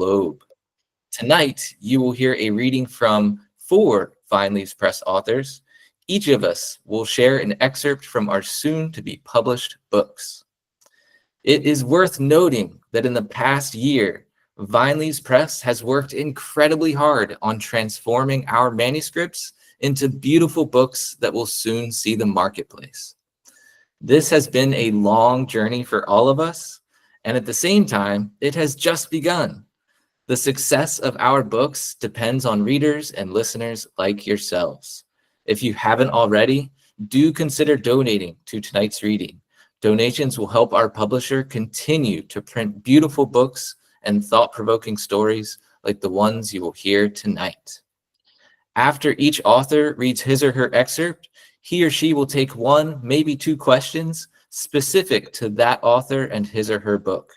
globe. Tonight, you will hear a reading from 4 Vine Leaves Press authors. Each of us will share an excerpt from our soon-to-be published books. It is worth noting that in the past year, Vine Leaves Press has worked incredibly hard on transforming our manuscripts into beautiful books that will soon see the marketplace. This has been a long journey for all of us, and at the same time, it has just begun. The success of our books depends on readers and listeners like yourselves. If you haven't already, do consider donating to tonight's reading. Donations will help our publisher continue to print beautiful books and thought-provoking stories like the ones you will hear tonight. After each author reads his or her excerpt, he or she will take 1, maybe 2 questions specific to that author and his or her book.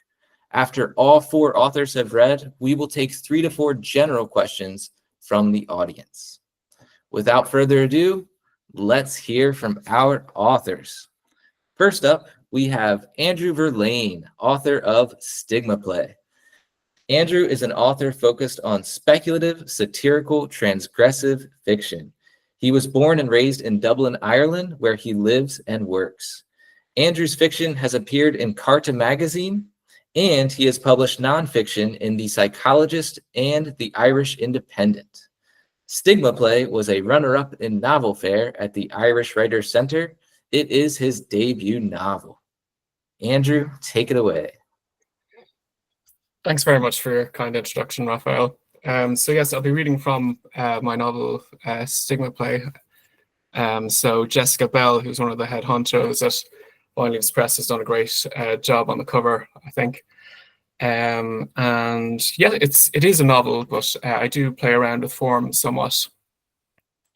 After all 4 authors have read, we will take 3 to 4 general questions from the audience. Without further ado, let's hear from our authors. First up, we have Andrew Verlaine, author of Stigma Play. Andrew is an author focused on speculative, satirical, transgressive fiction. He was born and raised in Dublin, Ireland, where he lives and works. Andrew's fiction has appeared in Carta magazine, and he has published nonfiction in The Psychologist and The Irish Independent. Stigma Play was a runner-up in Novel Fair at the Irish Writers' Center. It is his debut novel. Andrew, take it away. Thanks very much for your kind introduction, Raphael. So yes, I'll be reading from my novel, Stigma Play. So Jessica Bell, who's one of the head honchos at Vine Leaves Press, has done a great job on the cover, I think. And yeah, it is a novel, but I do play around with form somewhat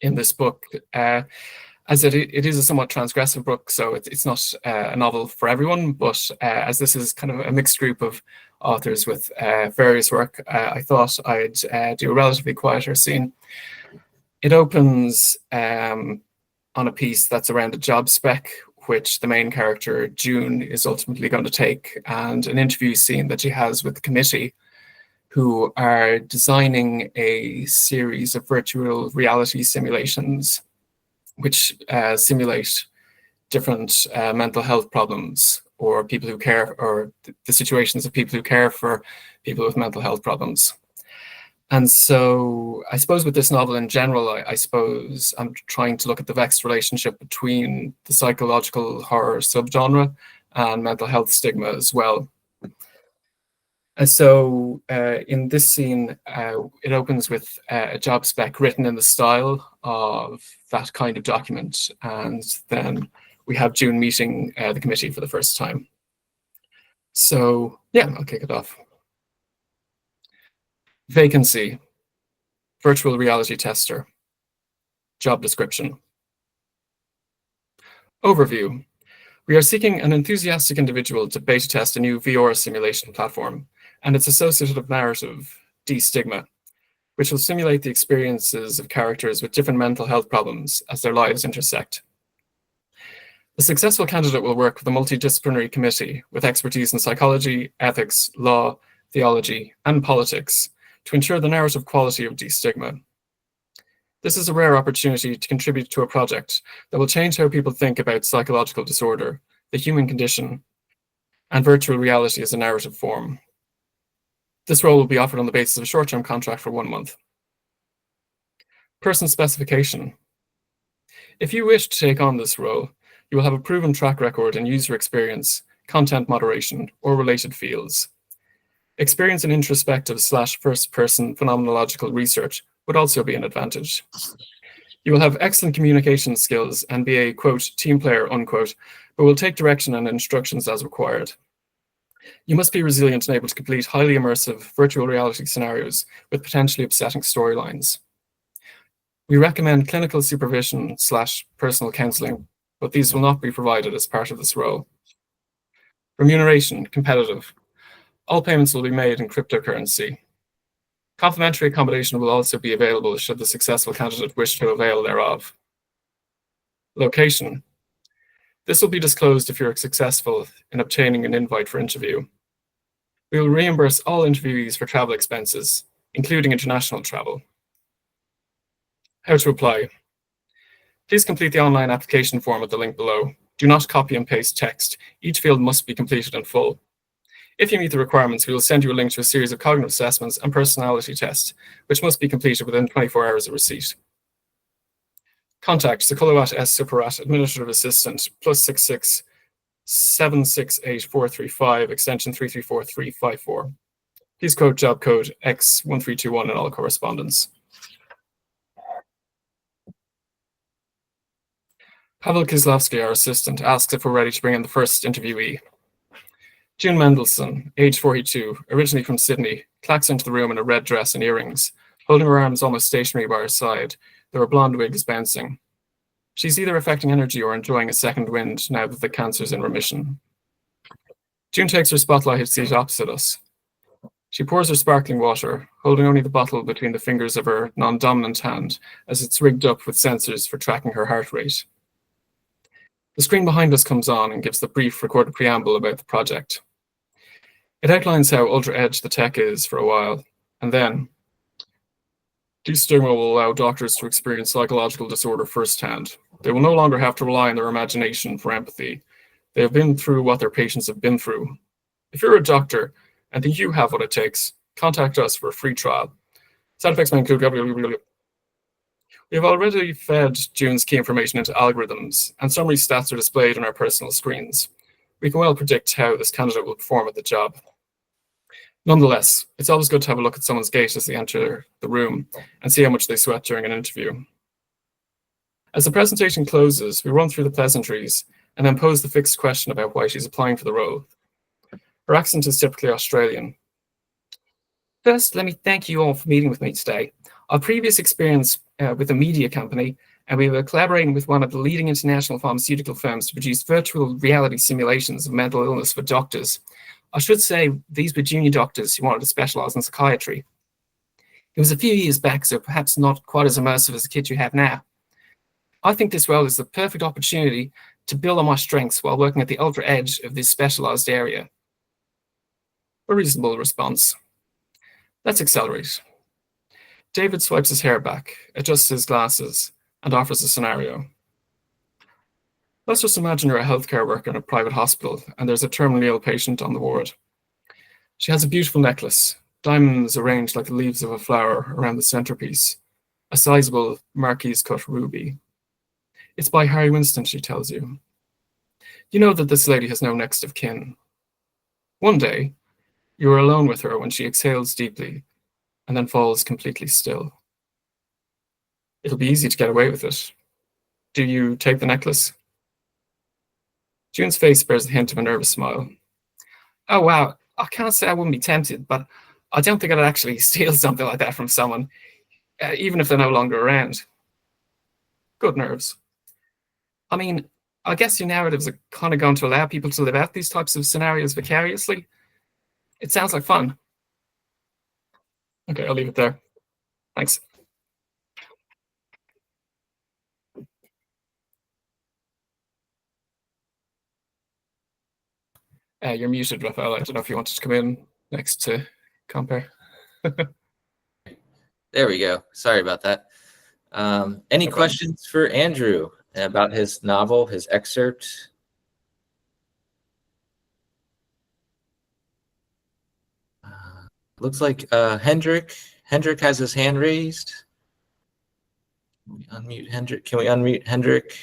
in this book, as it is a somewhat transgressive book, so it's not a novel for everyone, but as this is kind of a mixed group of authors with various work, I thought I'd do a relatively quieter scene. It opens on a piece that's around a job spec, which the main character, June, is ultimately going to take, and an interview scene that she has with the committee, who are designing a series of virtual reality simulations which simulate different mental health problems or people who care, or the situations of people who care for people with mental health problems. And so I suppose with this novel in general, I suppose I'm trying to look at the vexed relationship between the psychological horror subgenre and mental health stigma as well. And so in this scene, it opens with a job spec written in the style of that kind of document. And then we have June meeting the committee for the first time. So yeah, I'll kick it off. Vacancy, virtual reality tester. Job description. Overview. We are seeking an enthusiastic individual to beta test a new VR simulation platform and its associative narrative, destigma, which will simulate the experiences of characters with different mental health problems as their lives intersect. The successful candidate will work with a multidisciplinary committee with expertise in psychology, ethics, law, theology, and politics to ensure the narrative quality of destigma. This is a rare opportunity to contribute to a project that will change how people think about psychological disorder, the human condition, and virtual reality as a narrative form. This role will be offered on the basis of a short-term contract for 1 month. Person specification. If you wish to take on this role, you will have a proven track record in user experience, content moderation, or related fields. Experience in introspective/first-person phenomenological research would also be an advantage. You will have excellent communication skills and be a, quote, team player, unquote, but will take direction and instructions as required. You must be resilient and able to complete highly immersive virtual reality scenarios with potentially upsetting storylines. We recommend clinical supervision/personal counseling, but these will not be provided as part of this role. Remuneration, competitive. All payments will be made in cryptocurrency. Complimentary accommodation will also be available should the successful candidate wish to avail thereof. Location. This will be disclosed if you're successful in obtaining an invite for interview. We will reimburse all interviewees for travel expenses, including international travel. How to apply. Please complete the online application form at the link below. Do not copy and paste text. Each field must be completed in full. If you meet the requirements, we will send you a link to a series of cognitive assessments and personality tests, which must be completed within 24 hours of receipt. Contact Sekulawat S. Suparat, Administrative Assistant, +66 768 435, extension 334354. Please quote job code X1321 in all correspondence. Pavel Kislavsky, our assistant, asks if we're ready to bring in the first interviewee. June Mendelson, age 42, originally from Sydney, clacks into the room in a red dress and earrings, holding her arms almost stationary by her side, though her blonde wig is bouncing. She's either affecting energy or enjoying a second wind now that the cancer's in remission. June takes her spotlighted seat opposite us. She pours her sparkling water, holding only the bottle between the fingers of her non-dominant hand as it's rigged up with sensors for tracking her heart rate. The screen behind us comes on and gives the brief recorded preamble about the project. It outlines how ultra-edge the tech is for a while, and then destigma will allow doctors to experience psychological disorder firsthand. They will no longer have to rely on their imagination for empathy. They have been through what their patients have been through. If you're a doctor and think you have what it takes, contact us for a free trial. Side effects may include. We have already fed June's key information into algorithms, and summary stats are displayed on our personal screens. We can well predict how this candidate will perform at the job. Nonetheless, it's always good to have a look at someone's gait as they enter the room and see how much they sweat during an interview. As the presentation closes, we run through the pleasantries and then pose the fixed question about why she's applying for the role. Her accent is typically Australian. First, let me thank you all for meeting with me today. Our previous experience with a media company, and we were collaborating with one of the leading international pharmaceutical firms to produce virtual reality simulations of mental illness for doctors. I should say these were junior doctors who wanted to specialize in psychiatry. It was a few years back, so perhaps not quite as immersive as the kit you have now. I think this role is the perfect opportunity to build on my strengths while working at the ultra edge of this specialized area. A reasonable response. Let's accelerate. David swipes his hair back, adjusts his glasses, and offers a scenario. Let's just imagine you're a healthcare worker in a private hospital and there's a terminally ill patient on the ward. She has a beautiful necklace, diamonds arranged like the leaves of a flower around the centerpiece, a sizable marquise-cut ruby. It's by Harry Winston, she tells you. You know that this lady has no next of kin. One day, you are alone with her when she exhales deeply and then falls completely still. It'll be easy to get away with it. Do you take the necklace? June's face bears the hint of a nervous smile. Oh, wow. I can't say I wouldn't be tempted, but I don't think I'd actually steal something like that from someone, even if they're no longer around. Good nerves. I mean, I guess your narratives are kind of going to allow people to live out these types of scenarios vicariously. It sounds like fun. Okay, I'll leave it there. Thanks. You're muted, Raphael. I don't know if you wanted to come in next to compare. There we go. Sorry about that. Any No problem. questions for Andrew about his novel, his excerpt? Looks like Hendrik has his hand raised. Can we unmute Hendrik? Can we unmute Hendrik?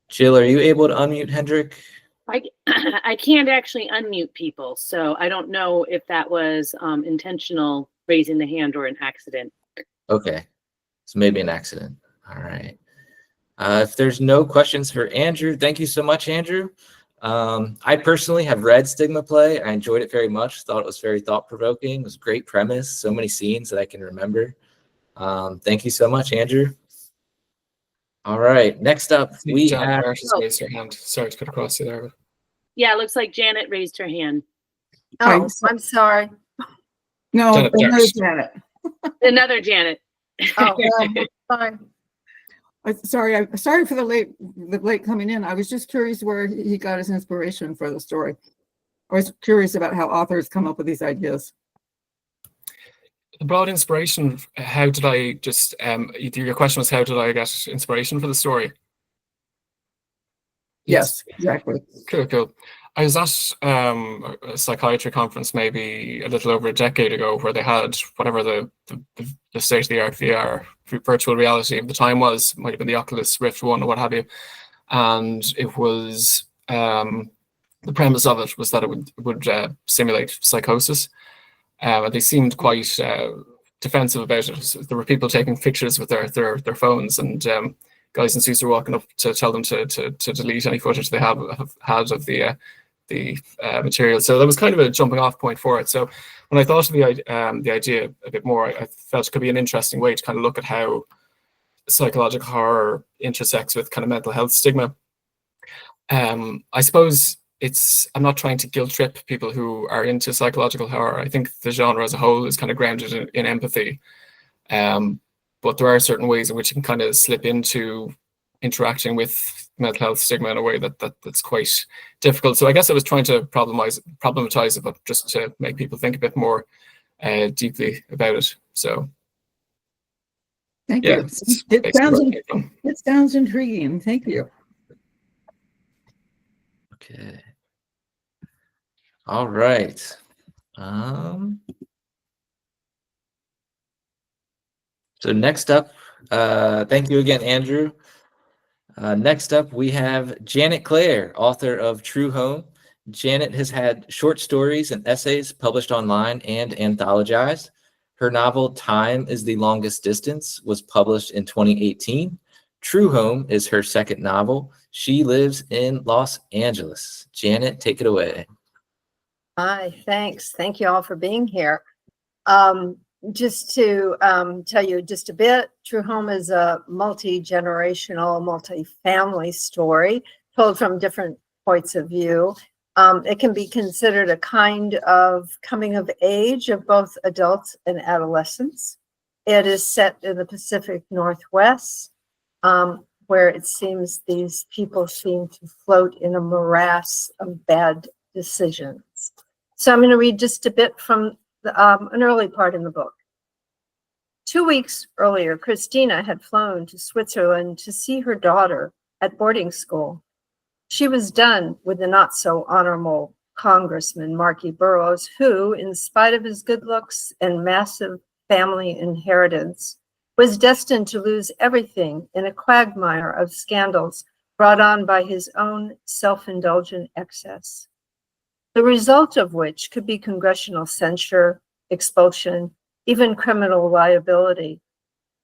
Jill, are you able to unmute Hendrik? I can't actually unmute people, so I don't know if that was intentional raising the hand or an accident. Okay, so maybe an accident. All right. If there's no questions for Andrew, thank you so much, Andrew. I personally have read Stigma Play. I enjoyed it very much. Thought it was very thought-provoking. It was a great premise. So many scenes that I can remember. Thank you so much, Andrew. All right. Next up, we have. Raised her hand. Sorry to cut across you there. Yeah, it looks like Janet raised her hand. Oh, I'm sorry. No, Janet. Another Janet. Oh, well, fine. Sorry for the late coming in. I was just curious where he got his inspiration for the story. I was curious about how authors come up with these ideas. The broad inspiration, how did I just, your question was how did I get inspiration for the story? Yes, exactly. Cool. I was at a psychiatry conference maybe a little over a decade ago where they had whatever the state-of-the-art VR, virtual reality of the time was, might have been the Oculus Rift 1 or what have you. And it was, the premise of it was that it would simulate psychosis. And they seemed quite defensive about it. So there were people taking pictures with their phones, and guys in suits were walking up to tell them to delete any footage they have had of the material. So that was kind of a jumping off point for it. So when I thought of the idea a bit more, I felt it could be an interesting way to kind of look at how psychological horror intersects with kind of mental health stigma. I suppose I'm not trying to guilt trip people who are into psychological horror. I think the genre as a whole is kind of grounded in empathy. But there are certain ways in which you can kind of slip into interacting with mental health stigma in a way that's quite difficult. So I guess I was trying to problematize it, but just to make people think a bit more deeply about it. So thank yeah, you. It sounds intriguing. Thank you. Okay. All right. So next up, thank you again, Andrew. Next up, we have Janet Clare, author of True Home. Janet has had short stories and essays published online and anthologized. Her novel, Time is the Longest Distance, was published in 2018. True Home is her second novel. She lives in Los Angeles. Janet, take it away. Hi, thanks. Thank you all for being here. Just to tell you just a bit, True Home is a multi-generational, multi-family story told from different points of view. It can be considered a kind of coming of age of both adults and adolescents. It is set in the Pacific Northwest, where it seems these people seem to float in a morass of bad decisions. So I'm going to read just a bit from an early part in the book. 2 weeks earlier, Christina had flown to Switzerland to see her daughter at boarding school. She was done with the not-so-honorable Congressman Marky Burroughs, who, in spite of his good looks and massive family inheritance, was destined to lose everything in a quagmire of scandals brought on by his own self-indulgent excess, the result of which could be congressional censure, expulsion, even criminal liability.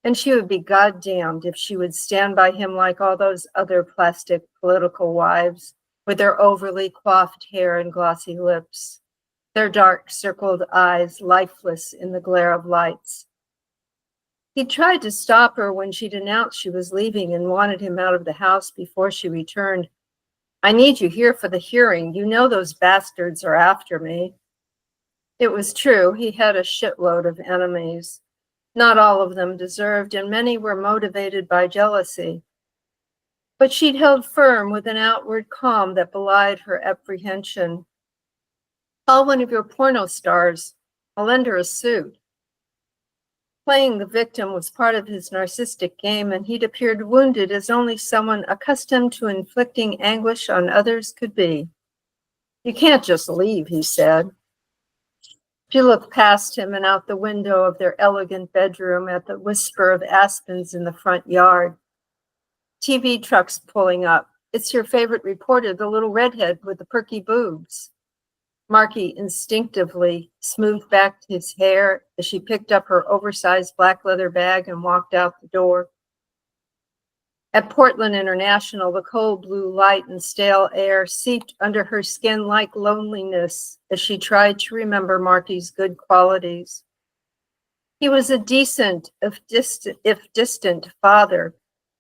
And she would be goddamned if she would stand by him like all those other plastic political wives with their overly coiffed hair and glossy lips, their dark circled eyes lifeless in the glare of lights. He tried to stop her when she'd announced she was leaving and wanted him out of the house before she returned. "I need you here for the hearing. You know those bastards are after me." It was true. He had a shitload of enemies. Not all of them deserved, and many were motivated by jealousy. But she'd held firm with an outward calm that belied her apprehension. "Call one of your porno stars. I'll lend her a suit." Playing the victim was part of his narcissistic game, and he'd appeared wounded as only someone accustomed to inflicting anguish on others could be. "You can't just leave," he said. She looked past him and out the window of their elegant bedroom at the whisper of aspens in the front yard. "TV trucks pulling up. It's your favorite reporter, the little redhead with the perky boobs." Marky instinctively smoothed back his hair as she picked up her oversized black leather bag and walked out the door. At Portland International, the cold blue light and stale air seeped under her skin like loneliness as she tried to remember Marky's good qualities. He was a decent, if distant, father,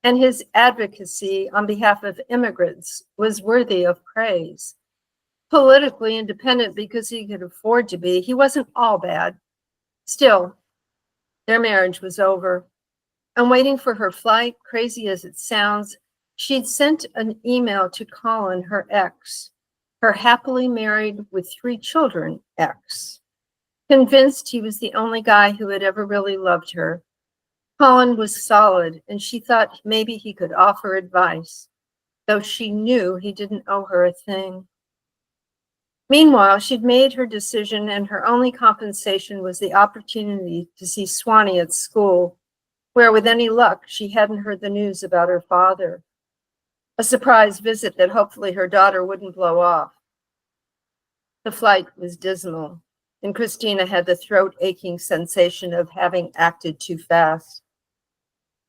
and his advocacy on behalf of immigrants was worthy of praise. Politically independent because he could afford to be, he wasn't all bad. Still, their marriage was over. And waiting for her flight, crazy as it sounds, she'd sent an email to Colin, her ex, her happily married with 3 children ex. Convinced he was the only guy who had ever really loved her. Colin was solid, and she thought maybe he could offer advice, though she knew he didn't owe her a thing. Meanwhile, she'd made her decision, and her only compensation was the opportunity to see Swanee at school, where, with any luck, she hadn't heard the news about her father. A surprise visit that hopefully her daughter wouldn't blow off. The flight was dismal, and Christina had the throat-aching sensation of having acted too fast.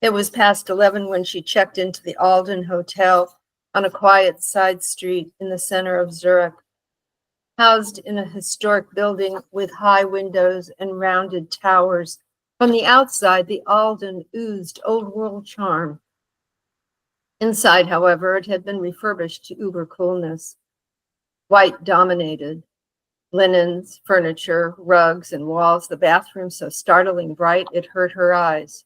It was past 11 when she checked into the Alden Hotel on a quiet side street in the center of Zurich. Housed in a historic building with high windows and rounded towers, from the outside, the Alden oozed old world charm. Inside, however, it had been refurbished to uber coolness. White dominated. Linens, furniture, rugs, and walls, the bathroom so startling bright it hurt her eyes.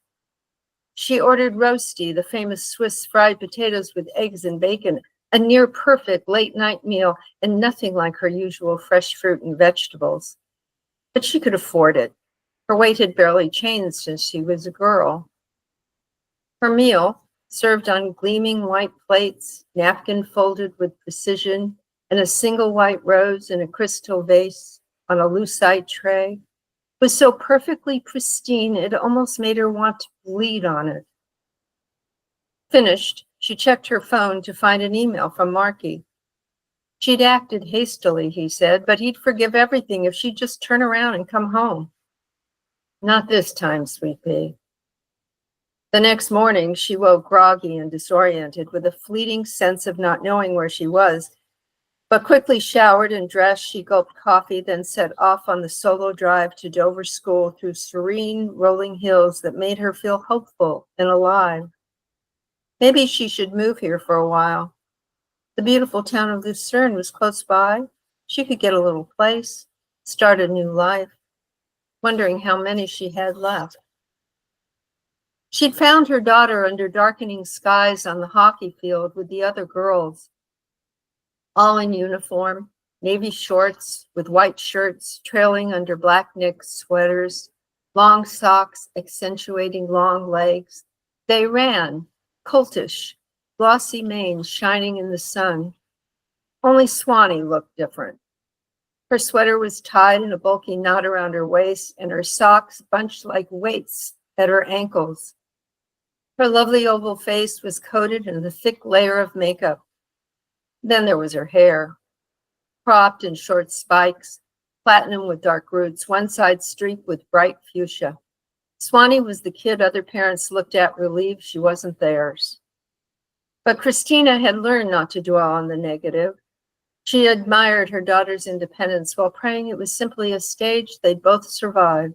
She ordered roasty, the famous Swiss fried potatoes with eggs and bacon, a near-perfect late-night meal, and nothing like her usual fresh fruit and vegetables. But she could afford it. Her weight had barely changed since she was a girl. Her meal, served on gleaming white plates, napkin folded with precision, and a single white rose in a crystal vase on a lucite tray, was so perfectly pristine it almost made her want to bleed on it. Finished, she checked her phone to find an email from Marky. She'd acted hastily, he said, but he'd forgive everything if she'd just turn around and come home. Not this time, sweet pea. The next morning, she woke groggy and disoriented with a fleeting sense of not knowing where she was, but quickly showered and dressed, she gulped coffee, then set off on the solo drive to Dover School through serene, rolling hills that made her feel hopeful and alive. Maybe she should move here for a while. The beautiful town of Lucerne was close by. She could get a little place, start a new life, wondering how many she had left. She'd found her daughter under darkening skies on the hockey field with the other girls, all in uniform, navy shorts with white shirts trailing under black knit sweaters, long socks accentuating long legs. They ran, coltish, glossy manes shining in the sun. Only Swanee looked different. Her sweater was tied in a bulky knot around her waist, and her socks bunched like weights at her ankles. Her lovely oval face was coated in a thick layer of makeup. Then there was her hair, cropped in short spikes, platinum with dark roots, one side streaked with bright fuchsia. Swanee was the kid other parents looked at relieved she wasn't theirs. But Christina had learned not to dwell on the negative. She admired her daughter's independence while praying it was simply a stage they'd both survive.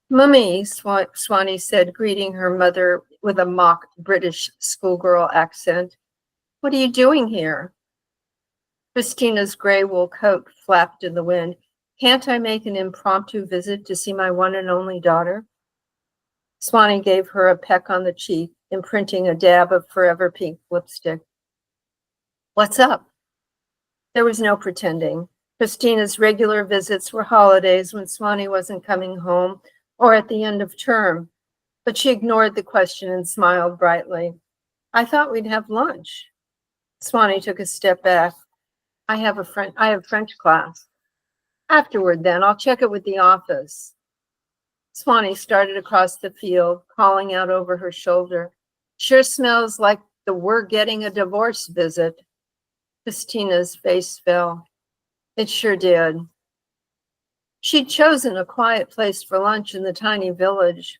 Mummy, Swanee said, greeting her mother with a mock British schoolgirl accent. What are you doing here? Christina's gray wool coat flapped in the wind. Can't I make an impromptu visit to see my one and only daughter? Swanee gave her a peck on the cheek, imprinting a dab of forever pink lipstick. What's up? There was no pretending. Christina's regular visits were holidays when Swanee wasn't coming home or at the end of term, but she ignored the question and smiled brightly. I thought we'd have lunch. Swanee took a step back. I have French class. Afterward, then, I'll check it with the office. Swanee started across the field, calling out over her shoulder. Sure smells like the we're getting a divorce visit. Christina's face fell. It sure did. She'd chosen a quiet place for lunch in the tiny village.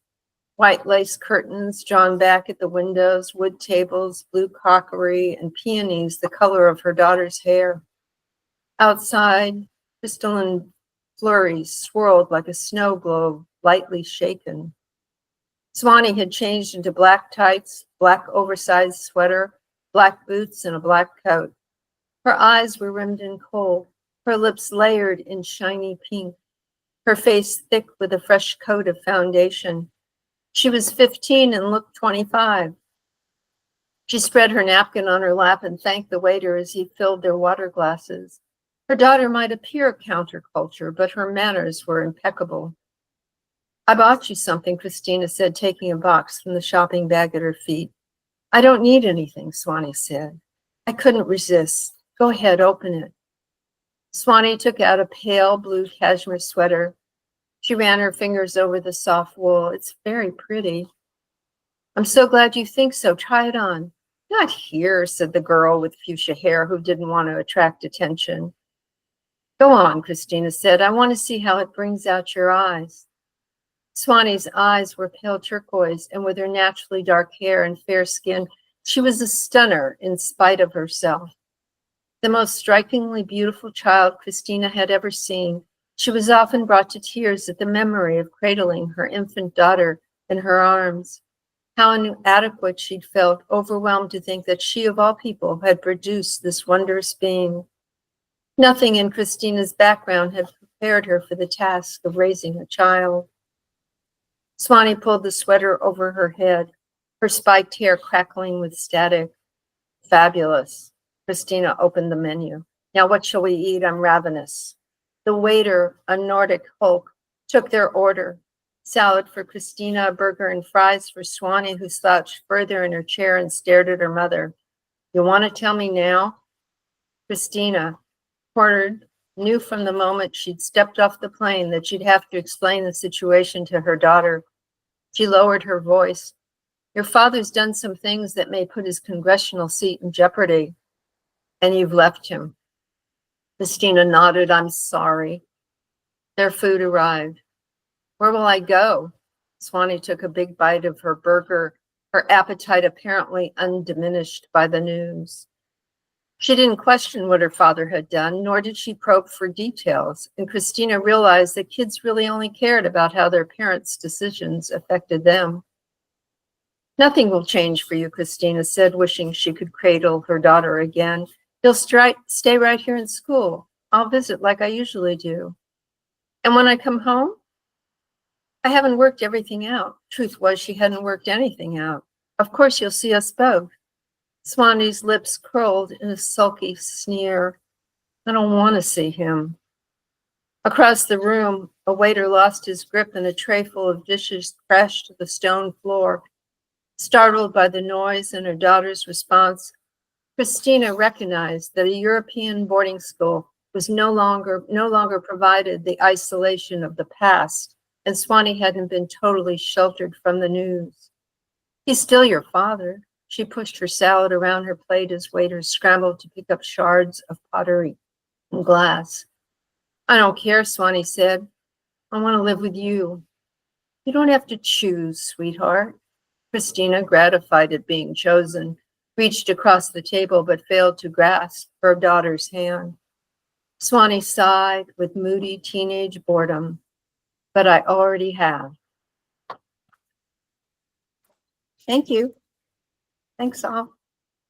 White lace curtains drawn back at the windows, wood tables, blue crockery, and peonies the color of her daughter's hair. Outside, crystalline flurries swirled like a snow globe, lightly shaken. Swanee had changed into black tights, black oversized sweater, black boots, and a black coat. Her eyes were rimmed in kohl, her lips layered in shiny pink, her face thick with a fresh coat of foundation. She was 15 and looked 25. She spread her napkin on her lap and thanked the waiter as he filled their water glasses. Her daughter might appear counterculture, but her manners were impeccable. I bought you something, Christina said, taking a box from the shopping bag at her feet. I don't need anything, Swanee said. I couldn't resist. Go ahead, open it. Swanee took out a pale blue cashmere sweater. She ran her fingers over the soft wool. It's very pretty. I'm so glad you think so. Try it on. Not here, said the girl with fuchsia hair who didn't want to attract attention. Go on, Christina said. I want to see how it brings out your eyes. Swanee's eyes were pale turquoise, and with her naturally dark hair and fair skin, she was a stunner in spite of herself. The most strikingly beautiful child Christina had ever seen, she was often brought to tears at the memory of cradling her infant daughter in her arms. How inadequate she'd felt, overwhelmed to think that she, of all people, had produced this wondrous being. Nothing in Christina's background had prepared her for the task of raising a child. Swanee pulled the sweater over her head, her spiked hair crackling with static. Fabulous. Christina opened the menu. Now what shall we eat? I'm ravenous. The waiter, a Nordic Hulk, took their order. Salad for Christina, a burger and fries for Swanee, who slouched further in her chair and stared at her mother. You want to tell me now? Christina, cornered, knew from the moment she'd stepped off the plane that she'd have to explain the situation to her daughter. She lowered her voice. Your father's done some things that may put his congressional seat in jeopardy, and you've left him. Christina nodded. I'm sorry. Their food arrived. Where will I go? Swanee took a big bite of her burger, her appetite apparently undiminished by the news. She didn't question what her father had done, nor did she probe for details, and Christina realized that kids really only cared about how their parents' decisions affected them. Nothing will change for you, Christina said, wishing she could cradle her daughter again. You'll stay right here in school. I'll visit like I usually do. And when I come home, I haven't worked everything out. Truth was, she hadn't worked anything out. Of course, you'll see us both. Swanee's lips curled in a sulky sneer. I don't want to see him. Across the room, a waiter lost his grip and a tray full of dishes crashed to the stone floor. Startled by the noise and her daughter's response, Christina recognized that a European boarding school was no longer provided the isolation of the past, and Swanee hadn't been totally sheltered from the news. He's still your father. She pushed her salad around her plate as waiters scrambled to pick up shards of pottery and glass. I don't care, Swanee said. I want to live with you. You don't have to choose, sweetheart. Christina, gratified at being chosen, reached across the table but failed to grasp her daughter's hand. Swanee sighed with moody teenage boredom. But I already have. Thank you. Thanks all.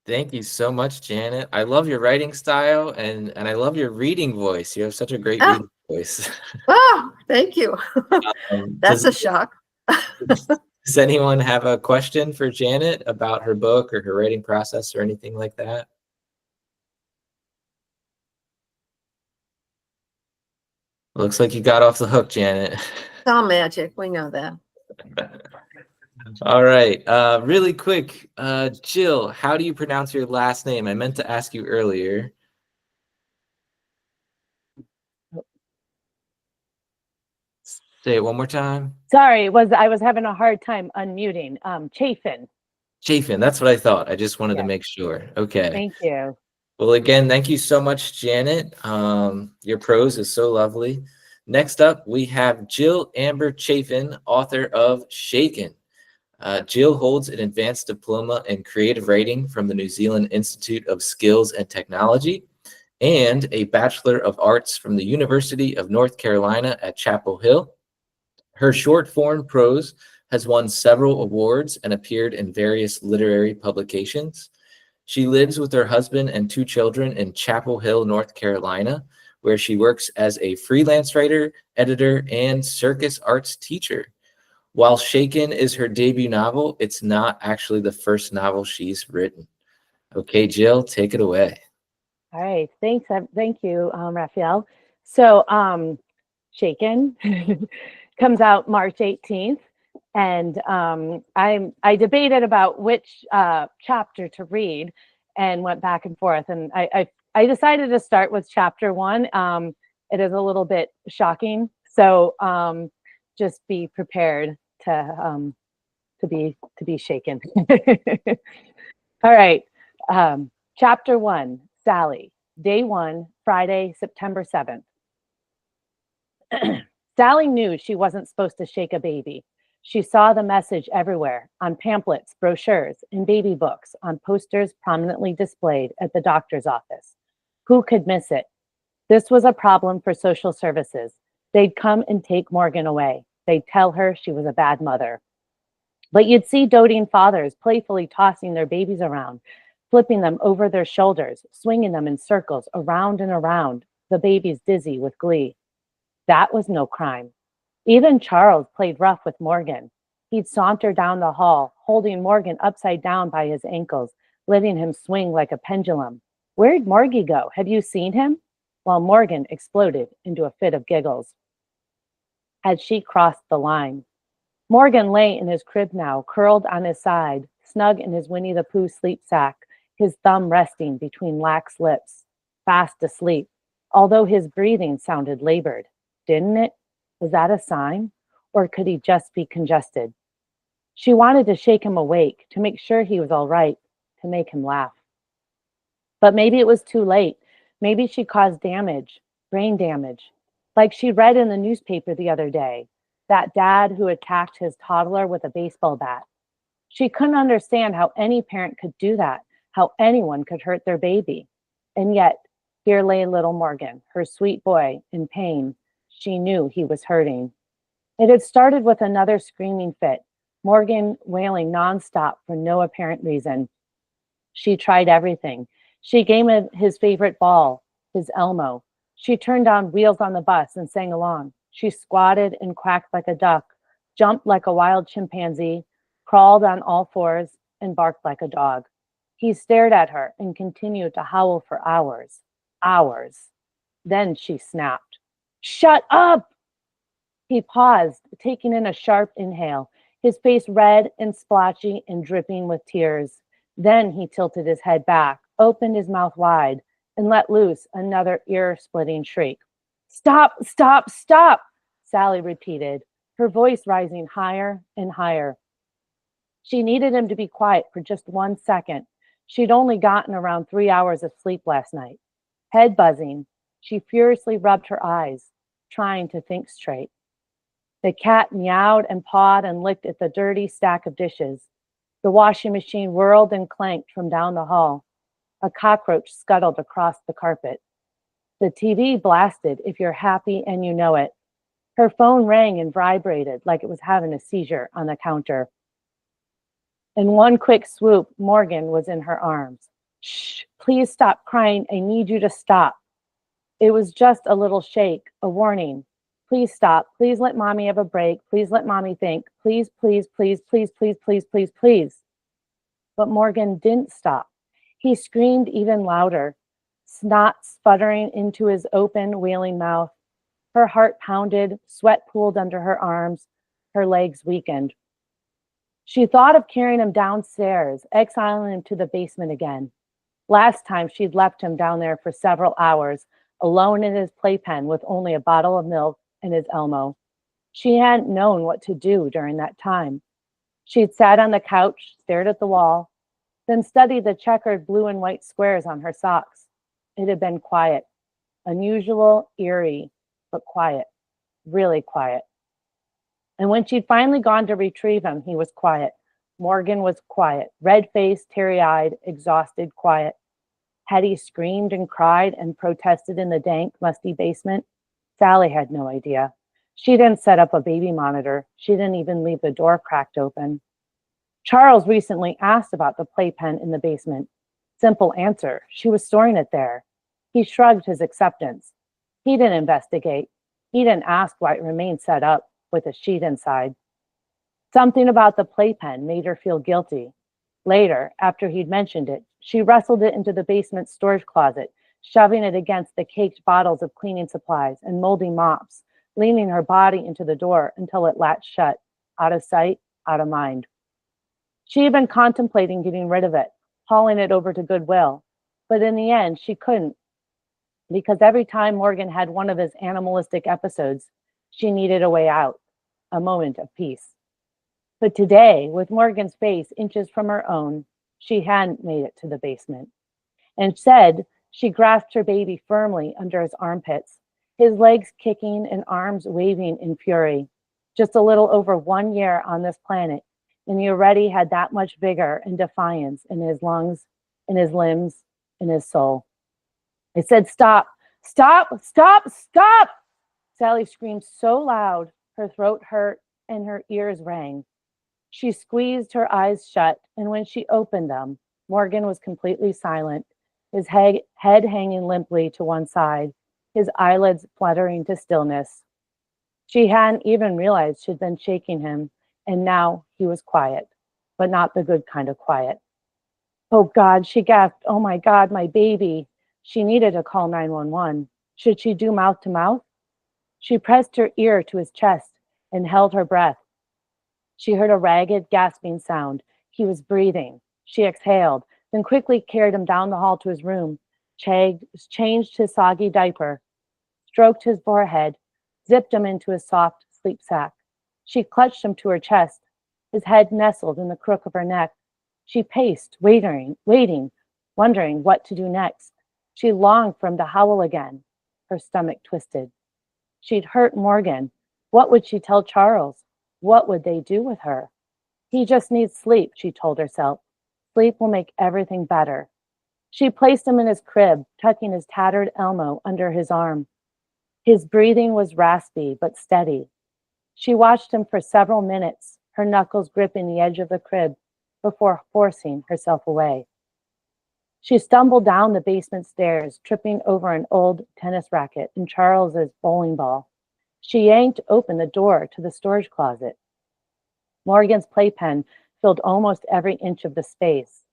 Thank you so much, Janet. I love your writing style and I love your reading voice. You have such a great reading voice. Oh, thank you. That's a shock. Does anyone have a question for Janet about her book or her writing process or anything like that? Looks like you got off the hook, Janet. It's all magic. We know that. All right. Really quick, Jill, how do you pronounce your last name? I meant to ask you earlier. Say it one more time. Sorry, I was having a hard time unmuting. Chafin. Chafin, that's what I thought. I just wanted to Yeah. make sure. Okay. Thank you. Well, again, thank you so much, Janet. Your prose is so lovely. Next up, we have Jill Amber Chafin, author of Shaken. Jill holds an advanced diploma in creative writing from the New Zealand Institute of Skills and Technology and a Bachelor of Arts from the University of North Carolina at Chapel Hill. Her short form prose has won several awards and appeared in various literary publications. She lives with her husband and 2 children in Chapel Hill, North Carolina, where she works as a freelance writer, editor, and circus arts teacher. While Shaken is her debut novel, it's not actually the first novel she's written. Okay, Jill, take it away. All right, thanks. Thank you, Raphael. So, Shaken comes out March 18th, and I debated about which chapter to read, and went back and forth, and I decided to start with chapter 1. It is a little bit shocking, so just be prepared to be shaken. All right, chapter 1, Sally. Day 1, Friday, September 7th. Sally knew she wasn't supposed to shake a baby. She saw the message everywhere, on pamphlets, brochures, in baby books, on posters prominently displayed at the doctor's office. Who could miss it? This was a problem for social services. They'd come and take Morgan away. They'd tell her she was a bad mother. But you'd see doting fathers playfully tossing their babies around, flipping them over their shoulders, swinging them in circles around and around, the babies dizzy with glee. That was no crime. Even Charles played rough with Morgan. He'd saunter down the hall, holding Morgan upside down by his ankles, letting him swing like a pendulum. Where'd Morgie go? Have you seen him? While Morgan exploded into a fit of giggles. As she crossed the line, Morgan lay in his crib now, curled on his side, snug in his Winnie the Pooh sleep sack, his thumb resting between lax lips, fast asleep, although his breathing sounded labored. Didn't it? Was that a sign? Or could he just be congested? She wanted to shake him awake, to make sure he was all right, to make him laugh. But maybe it was too late. Maybe she caused damage, brain damage, like she read in the newspaper the other day, that dad who attacked his toddler with a baseball bat. She couldn't understand how any parent could do that, how anyone could hurt their baby. And yet, here lay little Morgan, her sweet boy, in pain. She knew he was hurting. It had started with another screaming fit, Morgan wailing nonstop for no apparent reason. She tried everything. She gave him his favorite ball, his Elmo. She turned on Wheels on the Bus and sang along. She squatted and quacked like a duck, jumped like a wild chimpanzee, crawled on all fours, and barked like a dog. He stared at her and continued to howl for hours. Then she snapped. "Shut up!" He paused, taking in a sharp inhale, his face red and splotchy and dripping with tears. Then he tilted his head back, opened his mouth wide, and let loose another ear-splitting shriek. "Stop, stop, stop!" Sally repeated, her voice rising higher and higher. She needed him to be quiet for just 1 second. She'd only gotten around 3 hours of sleep last night. Head buzzing, she furiously rubbed her eyes, trying to think straight. The cat meowed and pawed and licked at the dirty stack of dishes. The washing machine whirled and clanked from down the hall. A cockroach scuttled across the carpet. The TV blasted If You're Happy and You Know It. Her phone rang and vibrated like it was having a seizure on the counter. In one quick swoop, Morgan was in her arms. "Shh, please stop crying. I need you to stop." It was just a little shake, a warning. "Please stop. Please let mommy have a break. Please let mommy think. Please, please, please, please, please, please, please, please." But Morgan didn't stop. He screamed even louder, snot sputtering into his open, wailing mouth. Her heart pounded, sweat pooled under her arms, her legs weakened. She thought of carrying him downstairs, exiling him to the basement again. Last time she'd left him down there for several hours, alone in his playpen with only a bottle of milk and his Elmo. She hadn't known what to do during that time. She'd sat on the couch, stared at the wall, then studied the checkered blue and white squares on her socks. It had been quiet, unusual, eerie, but quiet, really quiet. And when she'd finally gone to retrieve him, he was quiet. Morgan was quiet, red-faced, teary-eyed, exhausted, quiet. Had he screamed and cried and protested in the dank, musty basement? Sally had no idea. She didn't set up a baby monitor. She didn't even leave the door cracked open. Charles recently asked about the playpen in the basement. Simple answer, she was storing it there. He shrugged his acceptance. He didn't investigate. He didn't ask why it remained set up with a sheet inside. Something about the playpen made her feel guilty. Later, after he'd mentioned it, she wrestled it into the basement storage closet, shoving it against the caked bottles of cleaning supplies and moldy mops, leaning her body into the door until it latched shut, out of sight, out of mind. She had been contemplating getting rid of it, hauling it over to Goodwill, but in the end, she couldn't, because every time Morgan had one of his animalistic episodes, she needed a way out, a moment of peace. But today, with Morgan's face inches from her own, she hadn't made it to the basement. Instead, she grasped her baby firmly under his armpits, his legs kicking and arms waving in fury. Just a little over 1 year on this planet, and he already had that much vigor and defiance in his lungs, in his limbs, in his soul. It said, "Stop, stop, stop, stop!" Sally screamed so loud, her throat hurt and her ears rang. She squeezed her eyes shut, and when she opened them, Morgan was completely silent, his head hanging limply to one side, his eyelids fluttering to stillness. She hadn't even realized she'd been shaking him, and now he was quiet, but not the good kind of quiet. "Oh God," she gasped. "Oh my God, my baby." She needed to call 911. Should she do mouth to mouth? She pressed her ear to his chest and held her breath. She heard a ragged, gasping sound. He was breathing. She exhaled, then quickly carried him down the hall to his room, changed his soggy diaper, stroked his forehead, zipped him into his soft sleep sack. She clutched him to her chest, his head nestled in the crook of her neck. She paced, waiting, wondering what to do next. She longed for him to howl again. Her stomach twisted. She'd hurt Morgan. What would she tell Charles? What would they do with her? He just needs sleep, she told herself. Sleep will make everything better. She placed him in his crib, tucking his tattered Elmo under his arm. His breathing was raspy but steady. She watched him for several minutes, her knuckles gripping the edge of the crib, before forcing herself away. She stumbled down the basement stairs, tripping over an old tennis racket and Charles's bowling ball. She yanked open the door to the storage closet. Morgan's playpen filled almost every inch of the space.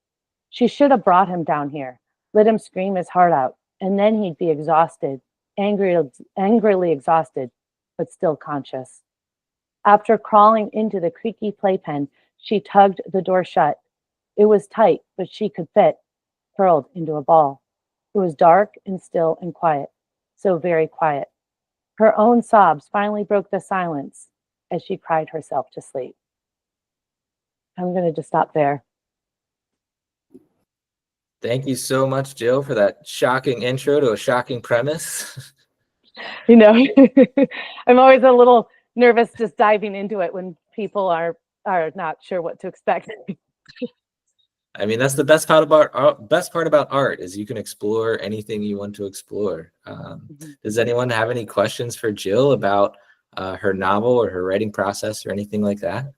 She should have brought him down here, let him scream his heart out, and then he'd be exhausted, angrily exhausted, but still conscious. After crawling into the creaky playpen, she tugged the door shut. It was tight, but she could fit, curled into a ball. It was dark and still and quiet, so very quiet. Her own sobs finally broke the silence as she cried herself to sleep. I'm going to just stop there. Thank you so much, Jill, for that shocking intro to a shocking premise. You know, I'm always a little nervous just diving into it when people are not sure what to expect. I mean, that's the best part about art is you can explore anything you want to explore. Does anyone have any questions for Jill about her novel or her writing process or anything like that?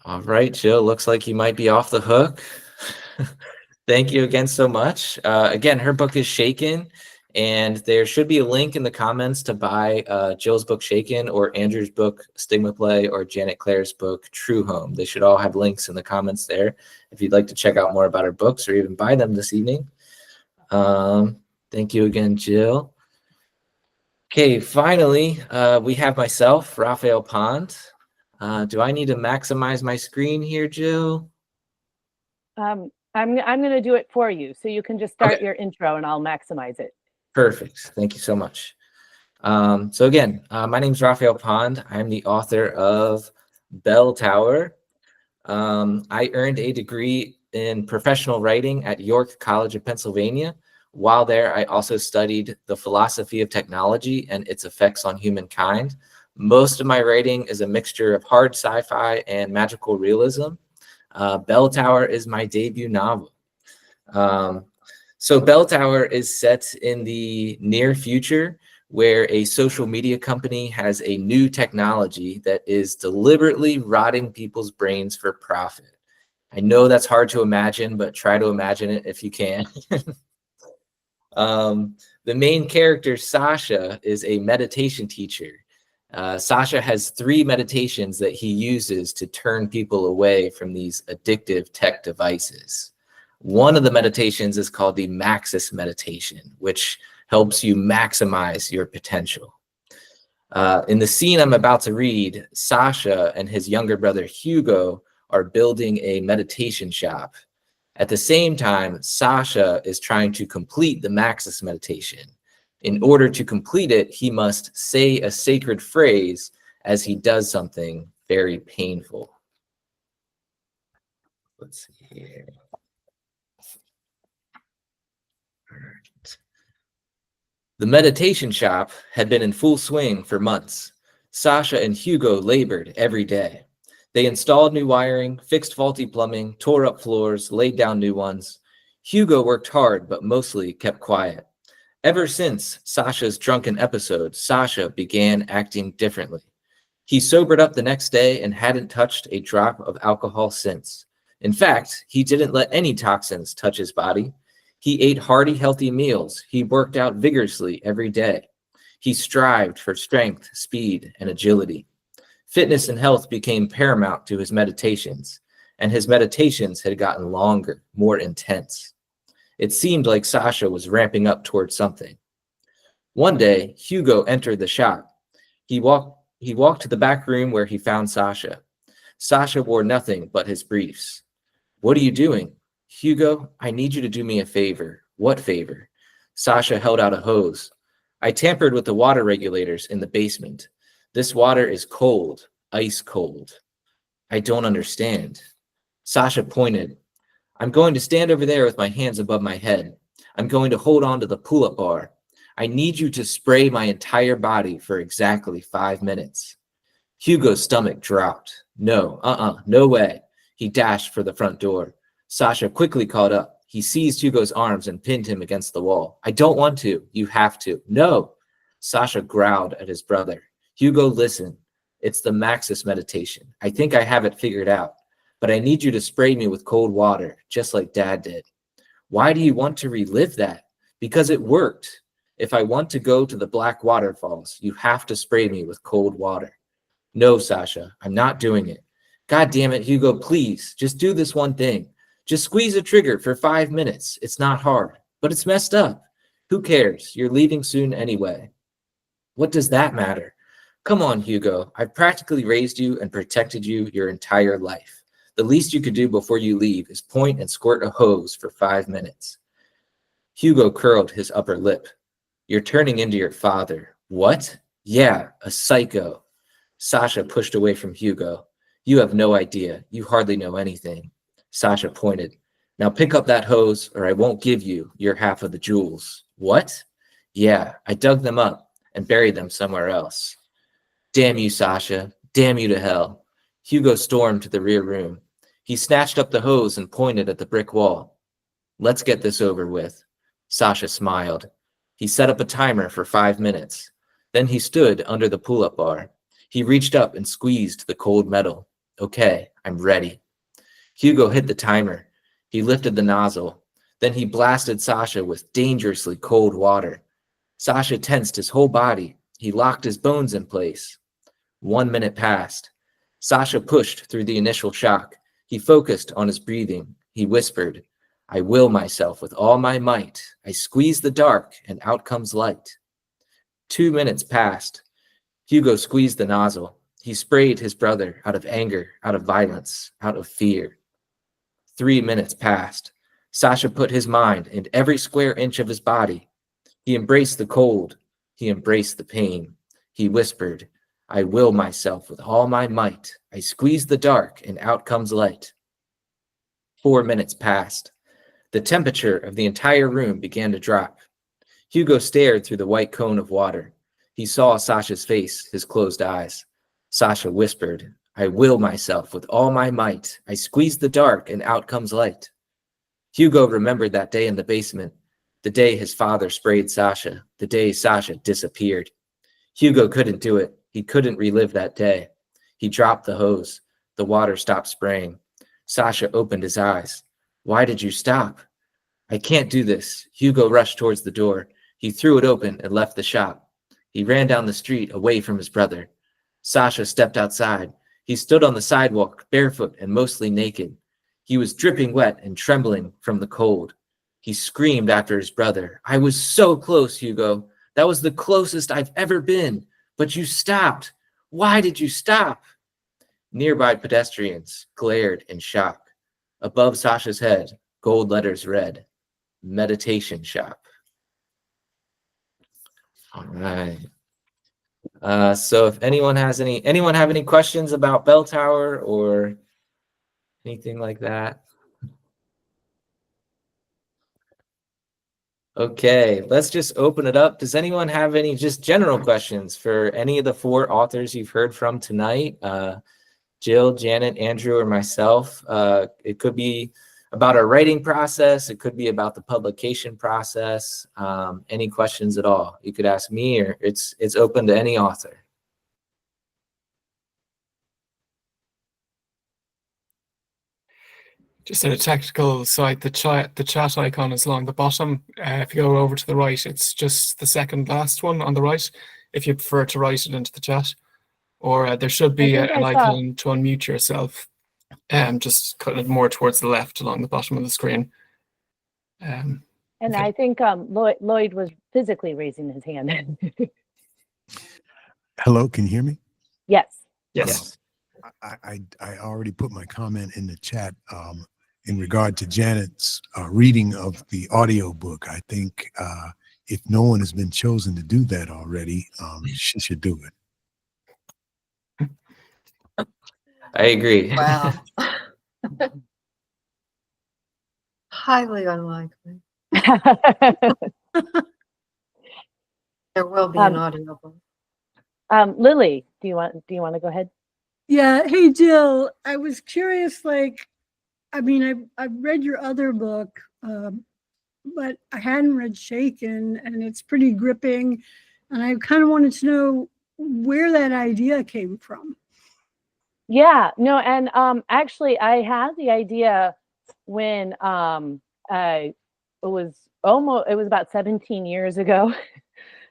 All right, Jill, looks like you might be off the hook. Thank you again so much. Again, her book is Shaken, and there should be a link in the comments to buy Jill's book Shaken, or Andrew's book Stigma Play, or Janet Clare's book True Home. They should all have links in the comments there if you'd like to check out more about her books or even buy them this evening. Thank you again, Jill. Okay, finally, we have myself, Raphael Pond. Do I need to maximize my screen here, Jill? I'm going to do it for you, so you can just start your intro and I'll maximize it. Perfect. Thank you so much. So again, my name is Raphael Pond. I'm the author of Bell Tower. I earned a degree in professional writing at York College of Pennsylvania. While there, I also studied the philosophy of technology and its effects on humankind. Most of my writing is a mixture of hard sci-fi and magical realism. Bell Tower is my debut novel. So Bell Tower is set in the near future, where a social media company has a new technology that is deliberately rotting people's brains for profit. I know that's hard to imagine, but try to imagine it if you can. The main character, Sasha, is a meditation teacher. Sasha has 3 meditations that he uses to turn people away from these addictive tech devices. One of the meditations is called the Maxis meditation, which helps you maximize your potential. In the scene I'm about to read, Sasha and his younger brother Hugo are building a meditation shop. At the same time, Sasha is trying to complete the Maxis meditation. In order to complete it, he must say a sacred phrase as he does something very painful. Let's see here. All right. The meditation shop had been in full swing for months. Sasha and Hugo labored every day. They installed new wiring, fixed faulty plumbing, tore up floors, laid down new ones. Hugo worked hard, but mostly kept quiet. Ever since Sasha's drunken episode, Sasha began acting differently. He sobered up the next day and hadn't touched a drop of alcohol since. In fact, he didn't let any toxins touch his body. He ate hearty, healthy meals. He worked out vigorously every day. He strived for strength, speed, and agility. Fitness and health became paramount to his meditations, and his meditations had gotten longer, more intense. It seemed like Sasha was ramping up towards something. One day, Hugo entered the shop. He walked to the back room where he found Sasha. Sasha wore nothing but his briefs. "What are you doing?" "Hugo, I need you to do me a favor." "What favor?" Sasha held out a hose. "I tampered with the water regulators in the basement. This water is cold, ice cold." "I don't understand." Sasha pointed. "I'm going to stand over there with my hands above my head. I'm going to hold on to the pull-up bar. I need you to spray my entire body for exactly 5 minutes." Hugo's stomach dropped. No way. He dashed for the front door. Sasha quickly caught up. He seized Hugo's arms and pinned him against the wall. "I don't want to. You have to." "No." Sasha growled at his brother. "Hugo, listen. It's the Maxis meditation. I think I have it figured out. But I need you to spray me with cold water, just like Dad did." "Why do you want to relive that?" "Because it worked. If I want to go to the black waterfalls, you have to spray me with cold water." "No, Sasha, I'm not doing it." "God damn it, Hugo, please, just do this one thing. Just squeeze a trigger for 5 minutes. It's not hard, but it's messed up. Who cares? You're leaving soon anyway." "What does that matter?" "Come on, Hugo. I've practically raised you and protected you your entire life. The least you could do before you leave is point and squirt a hose for 5 minutes. Hugo curled his upper lip. "You're turning into your father." "What?" "Yeah, a psycho." Sasha pushed away from Hugo. "You have no idea. You hardly know anything." Sasha pointed. "Now pick up that hose or I won't give you your half of the jewels." "What?" "Yeah, I dug them up and buried them somewhere else." "Damn you, Sasha. Damn you to hell." Hugo stormed to the rear room. He snatched up the hose and pointed at the brick wall. "Let's get this over with." Sasha smiled. He set up a timer for 5 minutes. Then he stood under the pull-up bar. He reached up and squeezed the cold metal. "Okay, I'm ready." Hugo hit the timer. He lifted the nozzle. Then he blasted Sasha with dangerously cold water. Sasha tensed his whole body. He locked his bones in place. 1 minute passed. Sasha pushed through the initial shock. He focused on his breathing. He whispered, "I will myself with all my might. I squeeze the dark and out comes light." 2 minutes passed. Hugo squeezed the nozzle. He sprayed his brother out of anger, out of violence, out of fear. 3 minutes passed. Sasha put his mind in every square inch of his body. He embraced the cold. He embraced the pain. He whispered, "I will myself with all my might. I squeeze the dark and out comes light." 4 minutes passed. The temperature of the entire room began to drop. Hugo stared through the white cone of water. He saw Sasha's face, his closed eyes. Sasha whispered, "I will myself with all my might. I squeeze the dark and out comes light." Hugo remembered that day in the basement, the day his father sprayed Sasha, the day Sasha disappeared. Hugo couldn't do it. He couldn't relive that day. He dropped the hose. The water stopped spraying. Sasha opened his eyes. "Why did you stop?" I can't do this. Hugo rushed towards the door. He threw it open and left the shop. He ran down the street away from his brother. Sasha stepped outside. He stood on the sidewalk, barefoot and mostly naked. He was dripping wet and trembling from the cold. He screamed after his brother. I was so close, Hugo. That was the closest I've ever been. But you stopped. Why did you stop? Nearby pedestrians glared in shock. Above Sasha's head, gold letters read, meditation shop. All right. So if anyone have any questions about Bell Tower or anything like that? Okay, let's just open it up. Does anyone have any just general questions for any of the 4 authors you've heard from tonight? Jill, Janet, Andrew, or myself. It could be about our writing process. It could be about the publication process. Any questions at all? You could ask me, or it's open to any author. Just at a technical side, the chat icon is along the bottom. If you go over to the right, it's just the second last one on the right, if you prefer to write it into the chat. Or there should be an icon to unmute yourself, just kind of more towards the left along the bottom of the screen. And okay. I think Lloyd was physically raising his hand. Hello, can you hear me? Yes. Yes. I already put my comment in the chat in regard to Janet's reading of the audio book. I think if no one has been chosen to do that already, she should do it. I agree. Wow. Highly unlikely. There will be an audiobook. Lily, do you want to go ahead? Yeah. Hey, Jill, I was curious, I mean, I've read your other book, but I hadn't read Shaken, and it's pretty gripping. And I kind of wanted to know where that idea came from. Yeah, no, and actually I had the idea when it was about 17 years ago.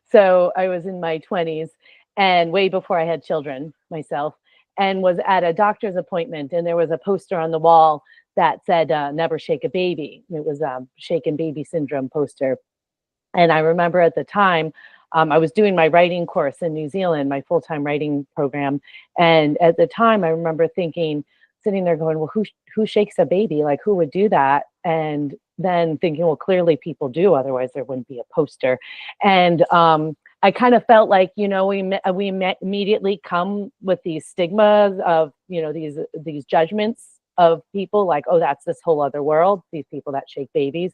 So I was in my 20s and way before I had children myself, and was at a doctor's appointment, and there was a poster on the wall that said never shake a baby. It was a shaken baby syndrome poster. And I remember at the time I was doing my writing course in New Zealand, my full-time writing program. And at the time, I remember sitting there going, well, who shakes a baby? Like, who would do that? And then thinking, well, clearly people do, otherwise there wouldn't be a poster. And I kind of felt like, we immediately come with these stigmas of, these judgments of people like, oh, that's this whole other world, these people that shake babies.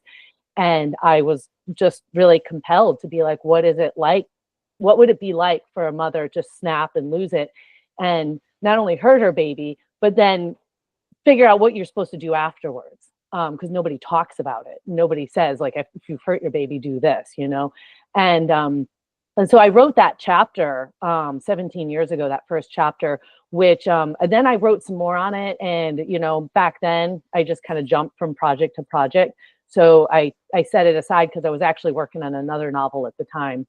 And I was just really compelled to be like, what is it like? What would it be like for a mother to snap and lose it and not only hurt her baby, but then figure out what you're supposed to do afterwards? Because nobody talks about it. Nobody says, like, if you've hurt your baby, do this, And so I wrote that chapter 17 years ago, that first chapter, which and then I wrote some more on it. And, back then I just kind of jumped from project to project. So I set it aside because I was actually working on another novel at the time.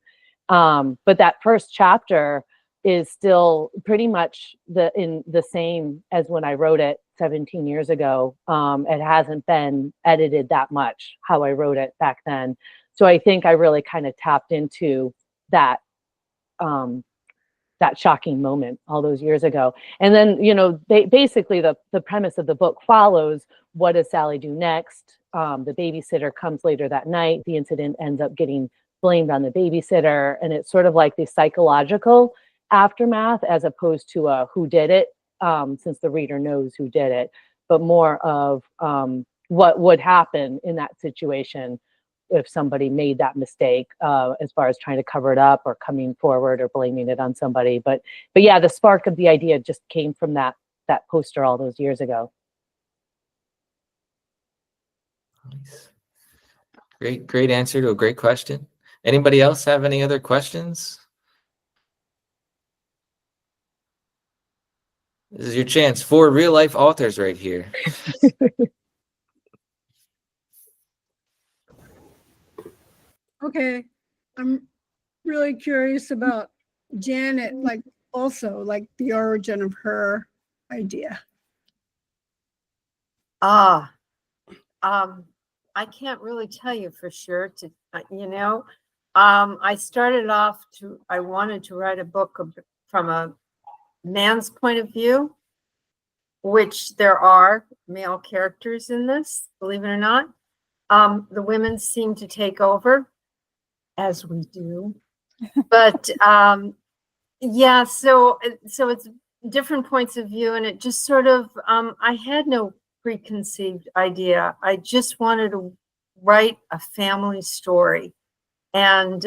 But that first chapter is still pretty much the same as when I wrote it 17 years ago. It hasn't been edited that much how I wrote it back then. So I think I really kind of tapped into that shocking moment all those years ago. And then, basically the premise of the book follows, what does Sally do next? The babysitter comes later that night. The incident ends up getting blamed on the babysitter. And it's sort of like the psychological aftermath as opposed to a who did it, since the reader knows who did it, but more of what would happen in that situation if somebody made that mistake, as far as trying to cover it up or coming forward or blaming it on somebody. But yeah, the spark of the idea just came from that poster all those years ago. Nice. Great answer to a great question. Anybody else have any other questions? This is your chance. 4 real life authors right here. Okay, I'm really curious about Janet, like also like the origin of her idea. Ah, I can't really tell you for sure I started off I wanted to write a book from a man's point of view, which there are male characters in this, believe it or not. The women seem to take over, as we do. But yeah, so it's different points of view, and it just sort of I had no preconceived idea. I just wanted to write a family story, and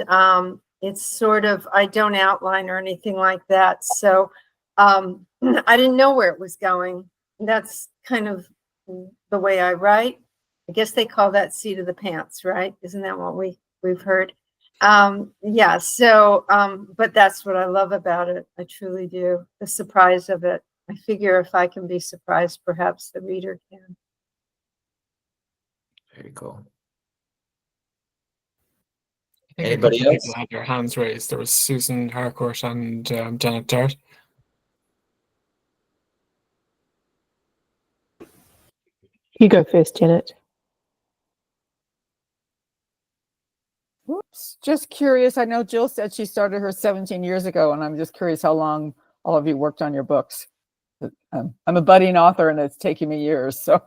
it's sort of, I don't outline or anything like that, so I didn't know where it was going. That's kind of the way I write. I guess they call that seat of the pants, right? Isn't that what we've heard? Yeah, so but that's what I love about it. I truly do. The surprise of it. I figure if I can be surprised, perhaps the reader can. Very cool. I think a Anybody couple of else? people had their hands raised. There was Susan Harcourt and Janet Dart. You go first, Janet. Whoops, just curious. I know Jill said she started hers 17 years ago, and I'm just curious how long all of you worked on your books. I'm a budding author, and it's taking me years. So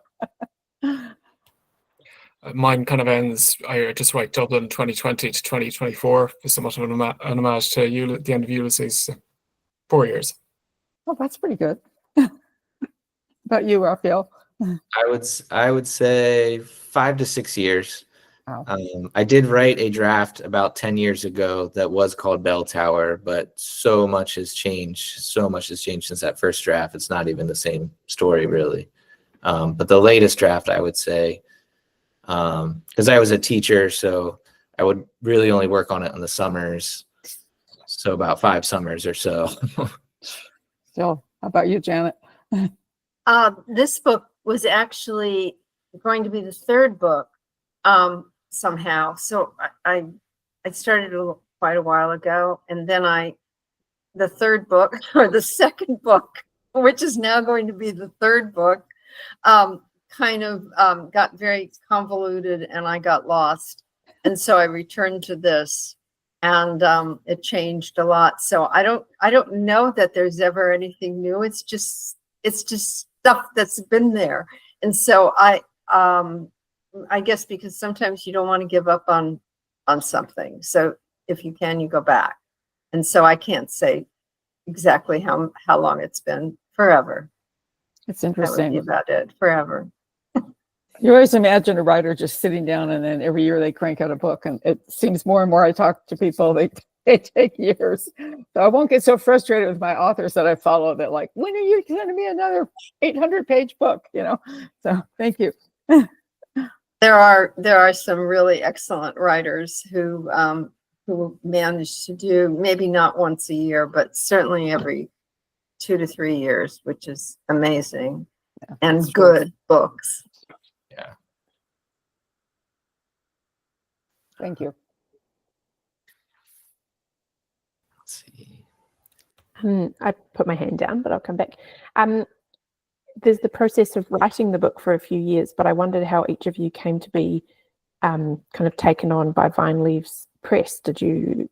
Mine kind of ends, I just write Dublin 2020 to 2024, somewhat of an homage to the end of Ulysses. 4 years. oh, that's pretty good. About you, Raphael? I would say 5 to 6 years. Wow. I did write a draft about 10 years ago that was called Bell Tower, but so much has changed. So much has changed since that first draft. It's not even the same story, really. But the latest draft, I would say, because I was a teacher, so I would really only work on it in the summers. So about 5 summers or so. Jill, how about you, Janet? This book was actually going to be the third book somehow. So I started quite a while ago, and then the third book or the second book, which is now going to be the third book, kind of got very convoluted, and I got lost. And so I returned to this, and it changed a lot. So I don't know that there's ever anything new. It's just stuff that's been there. And so I guess because sometimes you don't want to give up on something. So if you can, you go back. And so I can't say exactly how long it's been. Forever. It's That would be interesting. about it. Forever. You always imagine a writer just sitting down, and then every year they crank out a book, and it seems more and more I talk to people, they take years. So I won't get so frustrated with my authors that I follow that, like, when are you sending me another 800-page book? So thank you. There are some really excellent writers who manage to do maybe not once a year, but certainly every 2 to 3 years, which is amazing, Yeah, and that's true. good books. Yeah. Thank you. Let's see. I put my hand down, but I'll come back. There's the process of writing the book for a few years, but I wondered how each of you came to be kind of taken on by Vine Leaves Press. Did you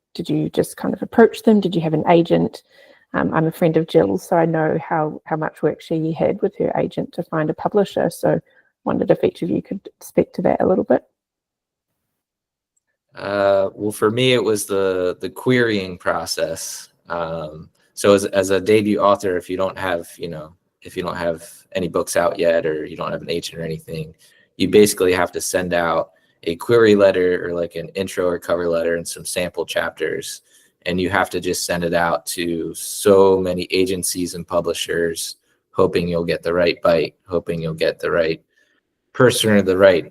just kind of approach them? Did you have an agent? I'm a friend of Jill's, so I know how much work she had with her agent to find a publisher. So wondered if each of you could speak to that a little bit. Well, for me, it was the querying process. So as a debut author, if you don't have any books out yet, or you don't have an agent or anything, you basically have to send out a query letter or like an intro or cover letter and some sample chapters. And you have to just send it out to so many agencies and publishers, hoping you'll get the right bite, hoping you'll get the right person or the right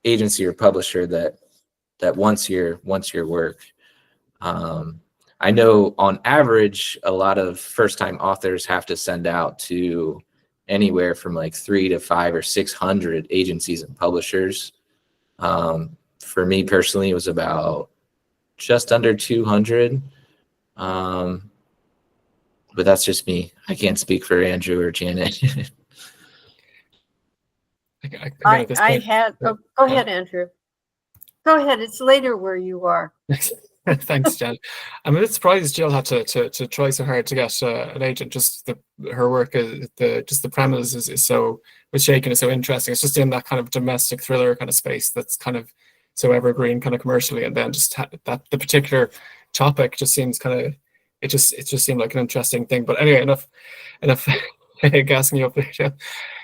agency or publisher that wants your work. I know on average, a lot of first-time authors have to send out to anywhere from like 300 to 500 or 600 agencies and publishers For me personally, it was about just under 200. But that's just me. I can't speak for Andrew or Janet. Again, I, at this I point, had, oh, go ahead, Andrew. Go ahead. It's later where you are. thanks, Jen. I'm a bit surprised Jill had to try so hard to get an agent. Just her work, just the premise is so was shaken, is so interesting. It's just in that kind of domestic thriller kind of space that's kind of so evergreen, kind of commercially, and then just that the particular topic just seems kind of it just seemed like an interesting thing. But anyway, enough gassing you up there, Jill.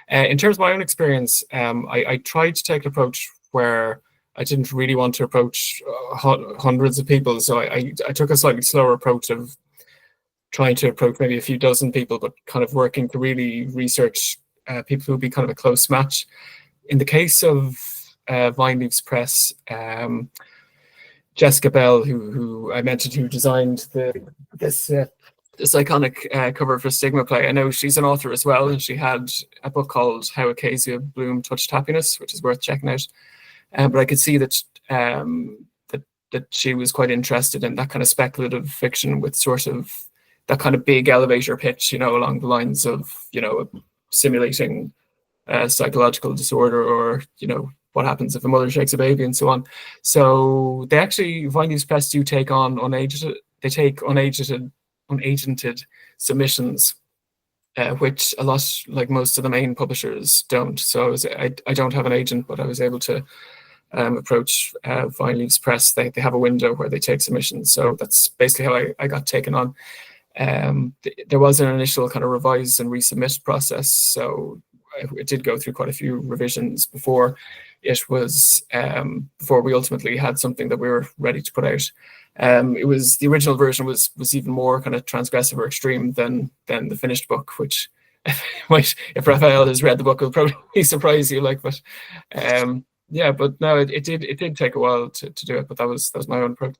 In terms of my own experience, I tried to take an approach where I didn't really want to approach hundreds of people, so I took a slightly slower approach of trying to approach maybe a few dozen people, but kind of working to really research people who would be kind of a close match. In the case of Vine Leaves Press, Jessica Bell, who I mentioned, who designed this iconic cover for Stigma Play. I know she's an author as well, and she had a book called How Acacia Bloom Touched Happiness, which is worth checking out. But I could see that that she was quite interested in that kind of speculative fiction with sort of that kind of big elevator pitch, along the lines of, simulating psychological disorder, or, what happens if a mother shakes a baby and so on. So they actually, Vine Leaves Press do take on unagented submissions, which a lot, like most of the main publishers, don't. So I don't have an agent, but I was able to approach Vine Leaves Press. They have a window where they take submissions. So that's basically how I got taken on. There was an initial kind of revise and resubmit process. So it did go through quite a few revisions before it was, before we ultimately had something that we were ready to put out. It was, the original version was even more kind of transgressive or extreme than the finished book, which might, if Raphael has read the book, will probably surprise you. But yeah, but no, it did take a while to do it, but that was my own approach.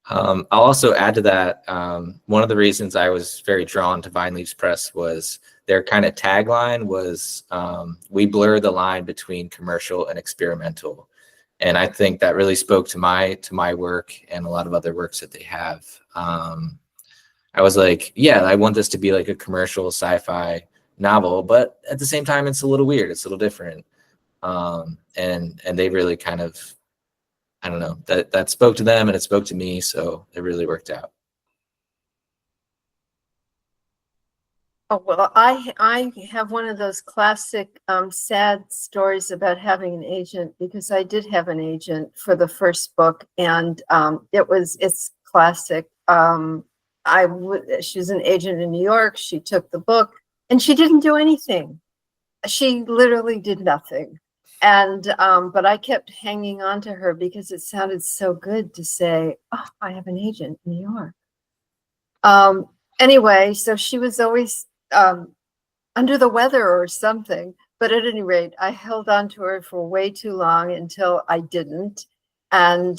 I'll also add to that. One of the reasons I was very drawn to Vine Leaves Press was their kind of tagline was, we blur the line between commercial and experimental. And I think that really spoke to my work and a lot of other works that they have. I was like, yeah, I want this to be like a commercial sci-fi novel, but at the same time, it's a little weird. It's a little different. And they really kind of, I don't know, that spoke to them and it spoke to me. So it really worked out. Oh, well, I have one of those classic sad stories about having an agent, because I did have an agent for the first book, and it's classic. She was an agent in New York. She took the book and she didn't do anything. She literally did nothing. And but I kept hanging on to her because it sounded so good to say, oh, I have an agent in New York. Anyway, so she was always under the weather or something. But at any rate, I held on to her for way too long until I didn't. And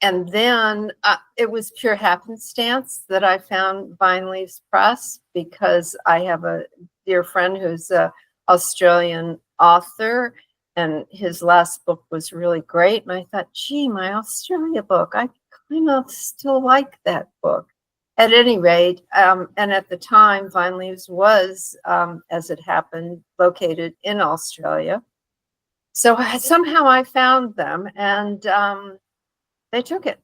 then it was pure happenstance that I found Vine Leaves Press, because I have a dear friend who's an Australian author, and his last book was really great. And I thought, gee, my Australia book, I kind of still like that book. At any rate, and at the time, Vine Leaves was, as it happened, located in Australia. So somehow I found them, and they took it.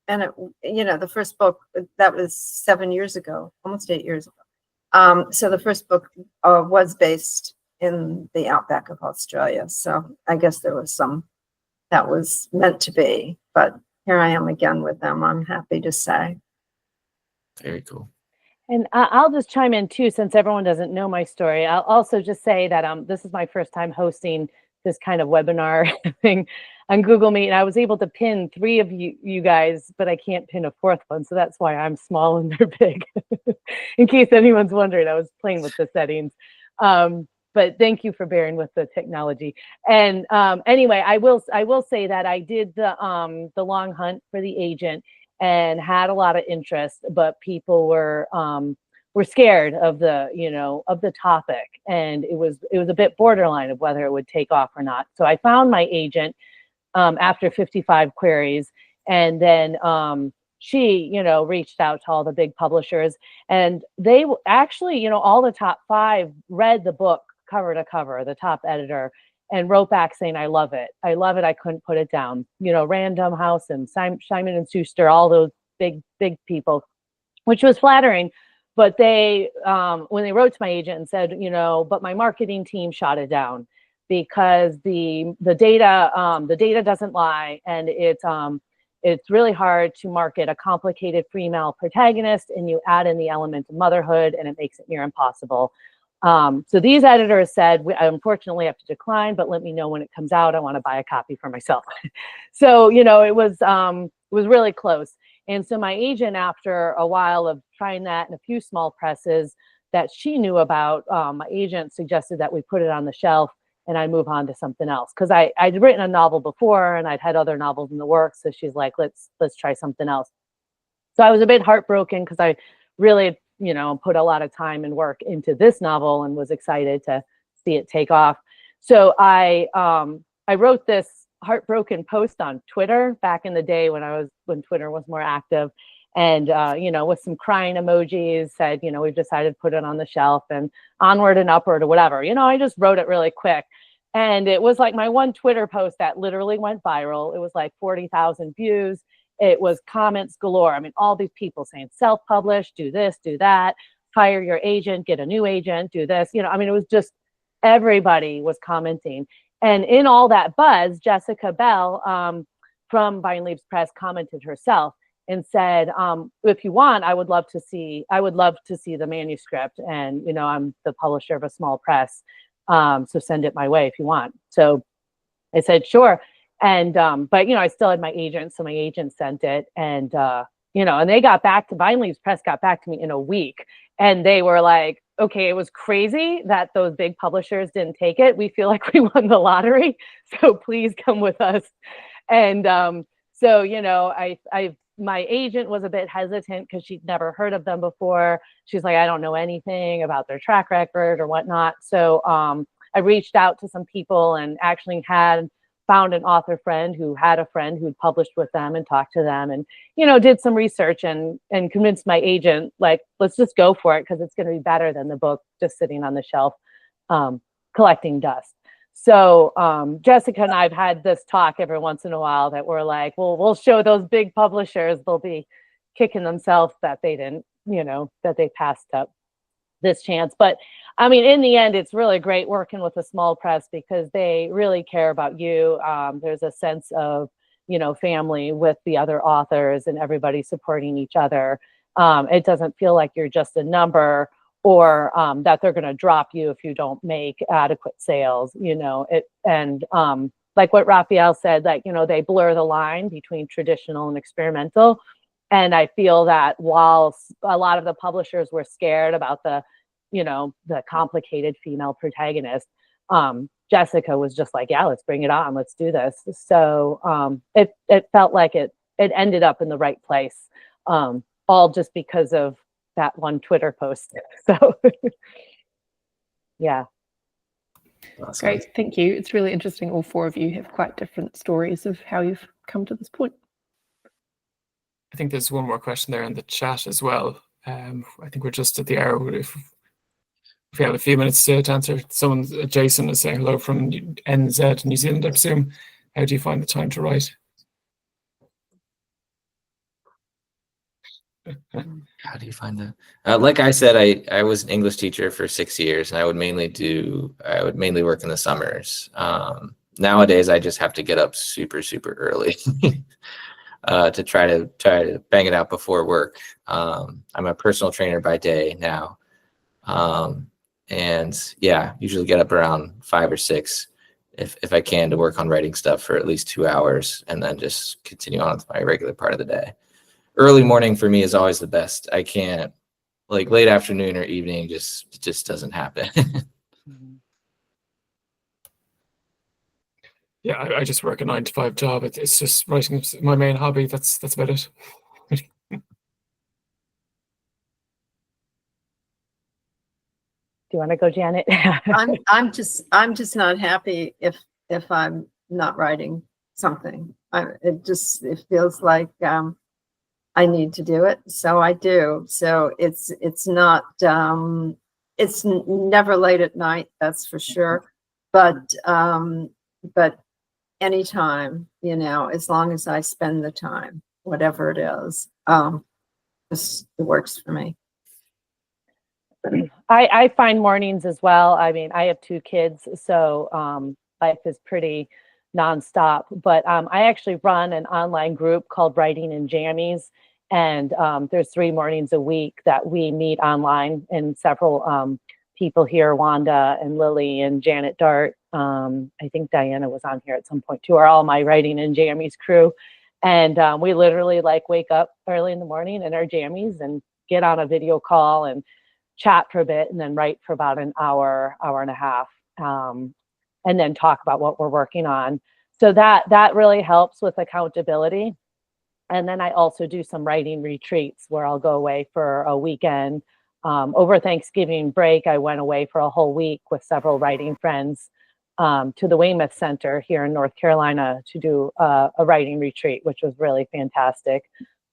And the first book, that was 7 years ago, almost 8 years ago. So the first book was based in the outback of Australia. So I guess there was some that was meant to be, but here I am again with them, I'm happy to say. Very cool. And I'll just chime in too, since everyone doesn't know my story. I'll also just say that this is my first time hosting this kind of webinar thing on Google Meet, and I was able to pin 3 of you guys, but I can't pin a 4th one, so that's why I'm small and they're big. In case anyone's wondering, I was playing with the settings. But thank you for bearing with the technology. And anyway, I will say that I did the long hunt for the agent and had a lot of interest, but people were scared of the topic, and it was a bit borderline of whether it would take off or not. So I found my agent after 55 queries. And then she, reached out to all the big publishers, and they actually, all the top 5 read the book cover to cover, the top editor, and wrote back saying, I love it. I love it. I couldn't put it down. Random House and Simon and Schuster, all those big people, which was flattering. But they, when they wrote to my agent and said, but my marketing team shot it down because the data doesn't lie, and it's really hard to market a complicated female protagonist, and you add in the element of motherhood, and it makes it near impossible. So these editors said, I unfortunately have to decline, but let me know when it comes out. I want to buy a copy for myself. So, it was really close. And so my agent, after a while of trying that in a few small presses that she knew about, my agent suggested that we put it on the shelf and I move on to something else. Because I'd written a novel before and I'd had other novels in the works. So she's like, let's try something else. So I was a bit heartbroken because I really, put a lot of time and work into this novel and was excited to see it take off. So I wrote this heartbroken post on Twitter back in the day when Twitter was more active, and with some crying emojis, said, we've decided to put it on the shelf and onward and upward or whatever. I just wrote it really quick. And it was like my one Twitter post that literally went viral. It was like 40,000 views. It was comments galore. I mean, all these people saying self-publish, do this, do that, hire your agent, get a new agent, do this. It was just everybody was commenting. And in all that buzz, Jessica Bell from Vine Leaves Press commented herself and said, if you want, I would love to see the manuscript. And, I'm the publisher of a small press. So send it my way if you want. So I said, sure. And, but, I still had my agent. So my agent sent it, and, and they Vine Leaves Press got back to me in a week, and they were like, okay, it was crazy that those big publishers didn't take it. We feel like we won the lottery. So please come with us. And, my agent was a bit hesitant because she'd never heard of them before. She's like, I don't know anything about their track record or whatnot. So, I reached out to some people and actually found an author friend who had a friend who'd published with them and talked to them and, did some research and convinced my agent, like, let's just go for it because it's going to be better than the book just sitting on the shelf collecting dust. So Jessica and I have had this talk every once in a while that we're like, well, we'll show those big publishers, they'll be kicking themselves that they didn't, that they passed up this chance. But I mean, in the end, it's really great working with a small press because they really care about you. There's a sense of, family with the other authors and everybody supporting each other. It doesn't feel like you're just a number or that they're going to drop you if you don't make adequate sales, like what Raphael said, like, they blur the line between traditional and experimental. And I feel that while a lot of the publishers were scared about the complicated female protagonist, Jessica was just like, yeah, let's bring it on. Let's do this. So it felt like it ended up in the right place, all just because of that one Twitter post. So yeah. Awesome. Great, thank you. It's really interesting. All 4 of you have quite different stories of how you've come to this point. I think there's one more question there in the chat as well. I think we're just at the hour. If we have a few minutes to answer, Jason is saying hello from NZ, New Zealand, I presume. How do you find the time to write? How do you find that? Like I said, I was an English teacher for 6 years, and I would mainly work in the summers. Nowadays, I just have to get up super, super early to try to bang it out before work. I'm a personal trainer by day now, and yeah, usually get up around 5 or 6 if I can to work on writing stuff for at least 2 hours, and then just continue on with my regular part of the day. Early morning for me is always the best. I can't, like, late afternoon or evening just doesn't happen. Yeah, I just work a 9-to-5 job. It's just writing is my main hobby. That's about it. Do you want to go, Janet? I'm just not happy if I'm not writing. something. It feels like I need to do it, so I do. So it's not never late at night, that's for sure. But anytime, as long as I spend the time, whatever it is, it works for me. I find mornings as well. I mean, I have 2 kids, so life is pretty nonstop. But I actually run an online group called Writing in Jammies, and there's 3 mornings a week that we meet online, and several people here, Wanda and Lily and Janet Dart. I think Diana was on here at some point too, are all my Writing in Jammies crew. And we literally like wake up early in the morning in our jammies and get on a video call and chat for a bit, and then write for about an hour and a half, and then talk about what we're working on. So that really helps with accountability. And then I also do some writing retreats where I'll go away for a weekend. Over Thanksgiving break, I went away for a whole week with several writing friends to the Weymouth Center here in North Carolina to do a writing retreat, which was really fantastic.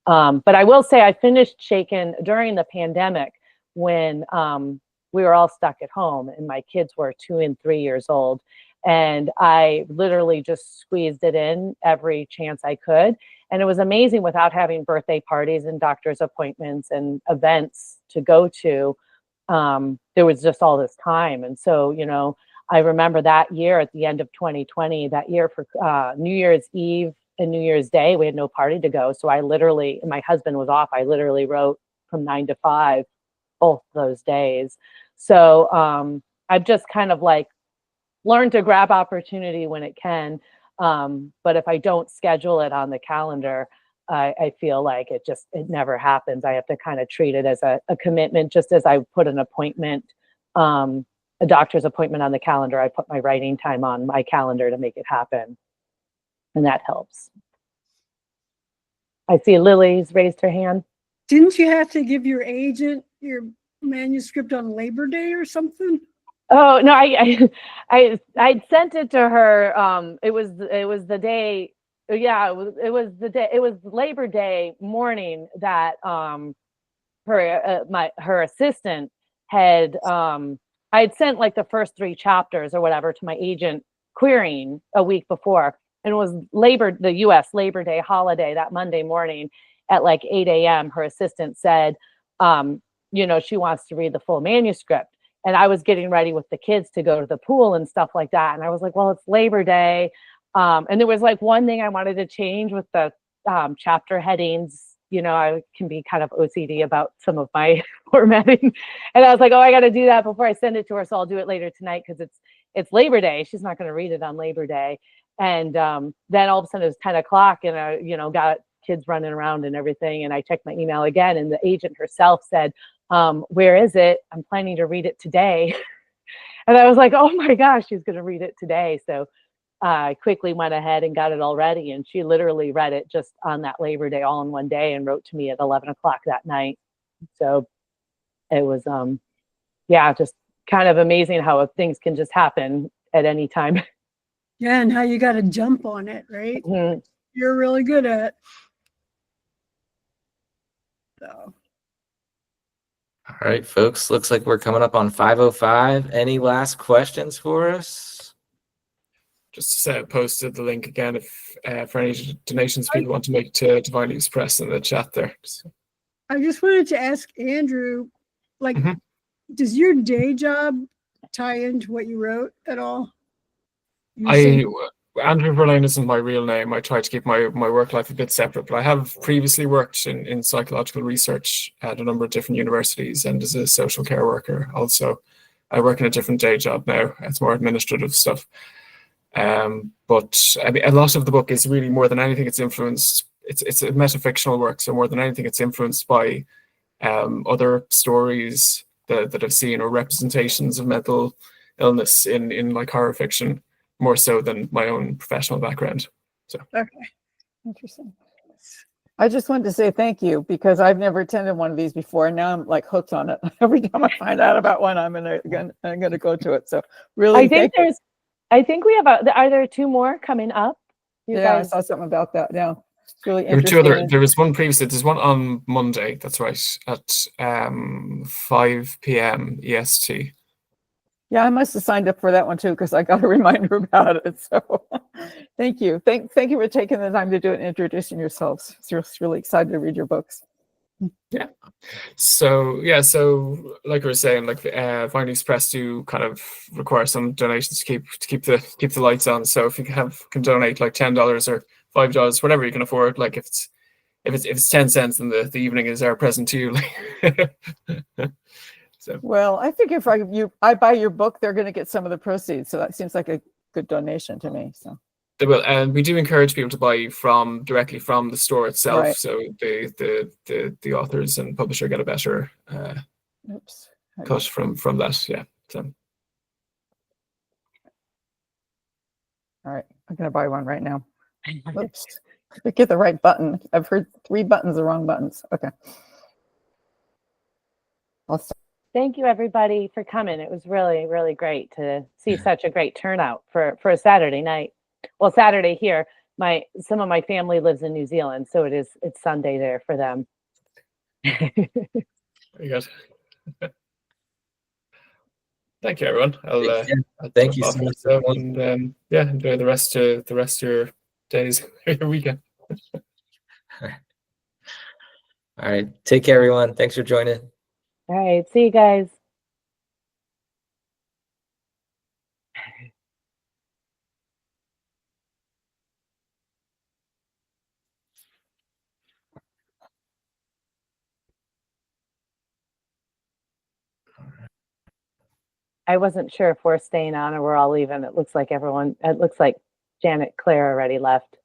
But I will say I finished Shaken during the pandemic, when we were all stuck at home and my kids were 2 and 3 years old. And I literally just squeezed it in every chance I could. And it was amazing without having birthday parties and doctor's appointments and events to go to. There was just all this time. And so, I remember that year at the end of 2020, that year for New Year's Eve and New Year's Day, we had no party to go. So my husband was off. I literally wrote from 9 to 5. Both those days. So I've just kind of like learned to grab opportunity when it can. But if I don't schedule it on the calendar, I feel like it never happens. I have to kind of treat it as a commitment, just as I put an appointment, a doctor's appointment on the calendar. I put my writing time on my calendar to make it happen. And that helps. I see Lily's raised her hand. Didn't you have to give your agent your manuscript on Labor Day or something? Oh no, I sent it to her. It was the day. Yeah, it was the day. It was Labor Day morning that her assistant had. I had sent like the first 3 chapters or whatever to my agent querying a week before, and it was the U.S. Labor Day holiday that Monday morning at like 8 a.m. Her assistant said, she wants to read the full manuscript. And I was getting ready with the kids to go to the pool and stuff like that. And I was like, well, it's Labor Day. And there was like one thing I wanted to change with the chapter headings. I can be kind of OCD about some of my formatting. And I was like, oh, I got to do that before I send it to her. So I'll do it later tonight because it's Labor Day. She's not going to read it on Labor Day. And then all of a sudden it was 10 o'clock and I, got kids running around and everything. And I checked my email again and the agent herself said, where is it? I'm planning to read it today. And I was like, oh my gosh, she's going to read it today. So I quickly went ahead and got it all ready. And she literally read it just on that Labor Day all in one day and wrote to me at 11 o'clock that night. So it was, just kind of amazing how things can just happen at any time. Yeah, and how you got to jump on it, right? Mm-hmm. You're really good at it. So. All right, folks, looks like we're coming up on 5:05. Any last questions for us? Just to say, I posted the link again if for any donations people want to make to Divine Express in the chat there. So. I just wanted to ask Andrew, does your day job tie into what you wrote at all? Andrew Verlaine isn't my real name. I try to keep my work life a bit separate, but I have previously worked in psychological research at a number of different universities and as a social care worker. Also, I work in a different day job now. It's more administrative stuff. But I mean, a lot of the book is really more than anything, it's influenced. It's a metafictional work, so more than anything, it's influenced by other stories that I've seen or representations of mental illness in like horror fiction. More so than my own professional background. So okay, interesting. I just wanted to say thank you because I've never attended one of these before, and now I'm like hooked on it. Every time I find out about one, I'm gonna go to it. So really, I think we have are there 2 more coming up? You Yeah, I guys, saw something about that. Yeah, it's really There were two interesting. other. There was one previously. There's one on Monday. That's right at 5 p.m. EST. Yeah, I must have signed up for that one too because I got a reminder about it. So thank you. Thank you for taking the time to do it and introducing yourselves. It's really excited to read your books. Yeah. So yeah. So like we were saying, like Findings Press do kind of require some donations to keep the lights on. So if you can donate like $10 or $5, whatever you can afford. Like if it's 10 cents, then the evening is our present to you. So Well, I think if I buy your book, they're going to get some of the proceeds. So that seems like a good donation to me. So they will, and we do encourage people to buy directly from the store itself. Right. So the authors and publisher get a better oops. cut from that. Yeah. So All right, I'm going to buy one right now. Oops. I get the right button. I've heard 3 buttons, the wrong buttons. Okay. I'll start. thank you everybody for coming. It was really, really great to see such a great turnout for a Saturday night. Well, Saturday here. Some of my family lives in New Zealand, so it's Sunday there for them. very good. Thank you, everyone. I'll Thank you jump so off much. here, so, and yeah, enjoy the rest of your days, your weekend. All right. Take care, everyone. Thanks for joining. All right, see you guys. I wasn't sure if we're staying on or we're all leaving. It looks like Janet, Claire already left.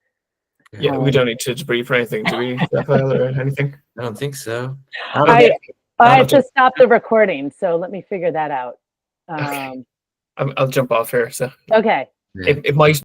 Yeah, we don't need to debrief or anything, do we, Raphael, or anything? I don't think so. I have to stop the recording, so let me figure that out. Okay. I'll jump off here. So Okay. it might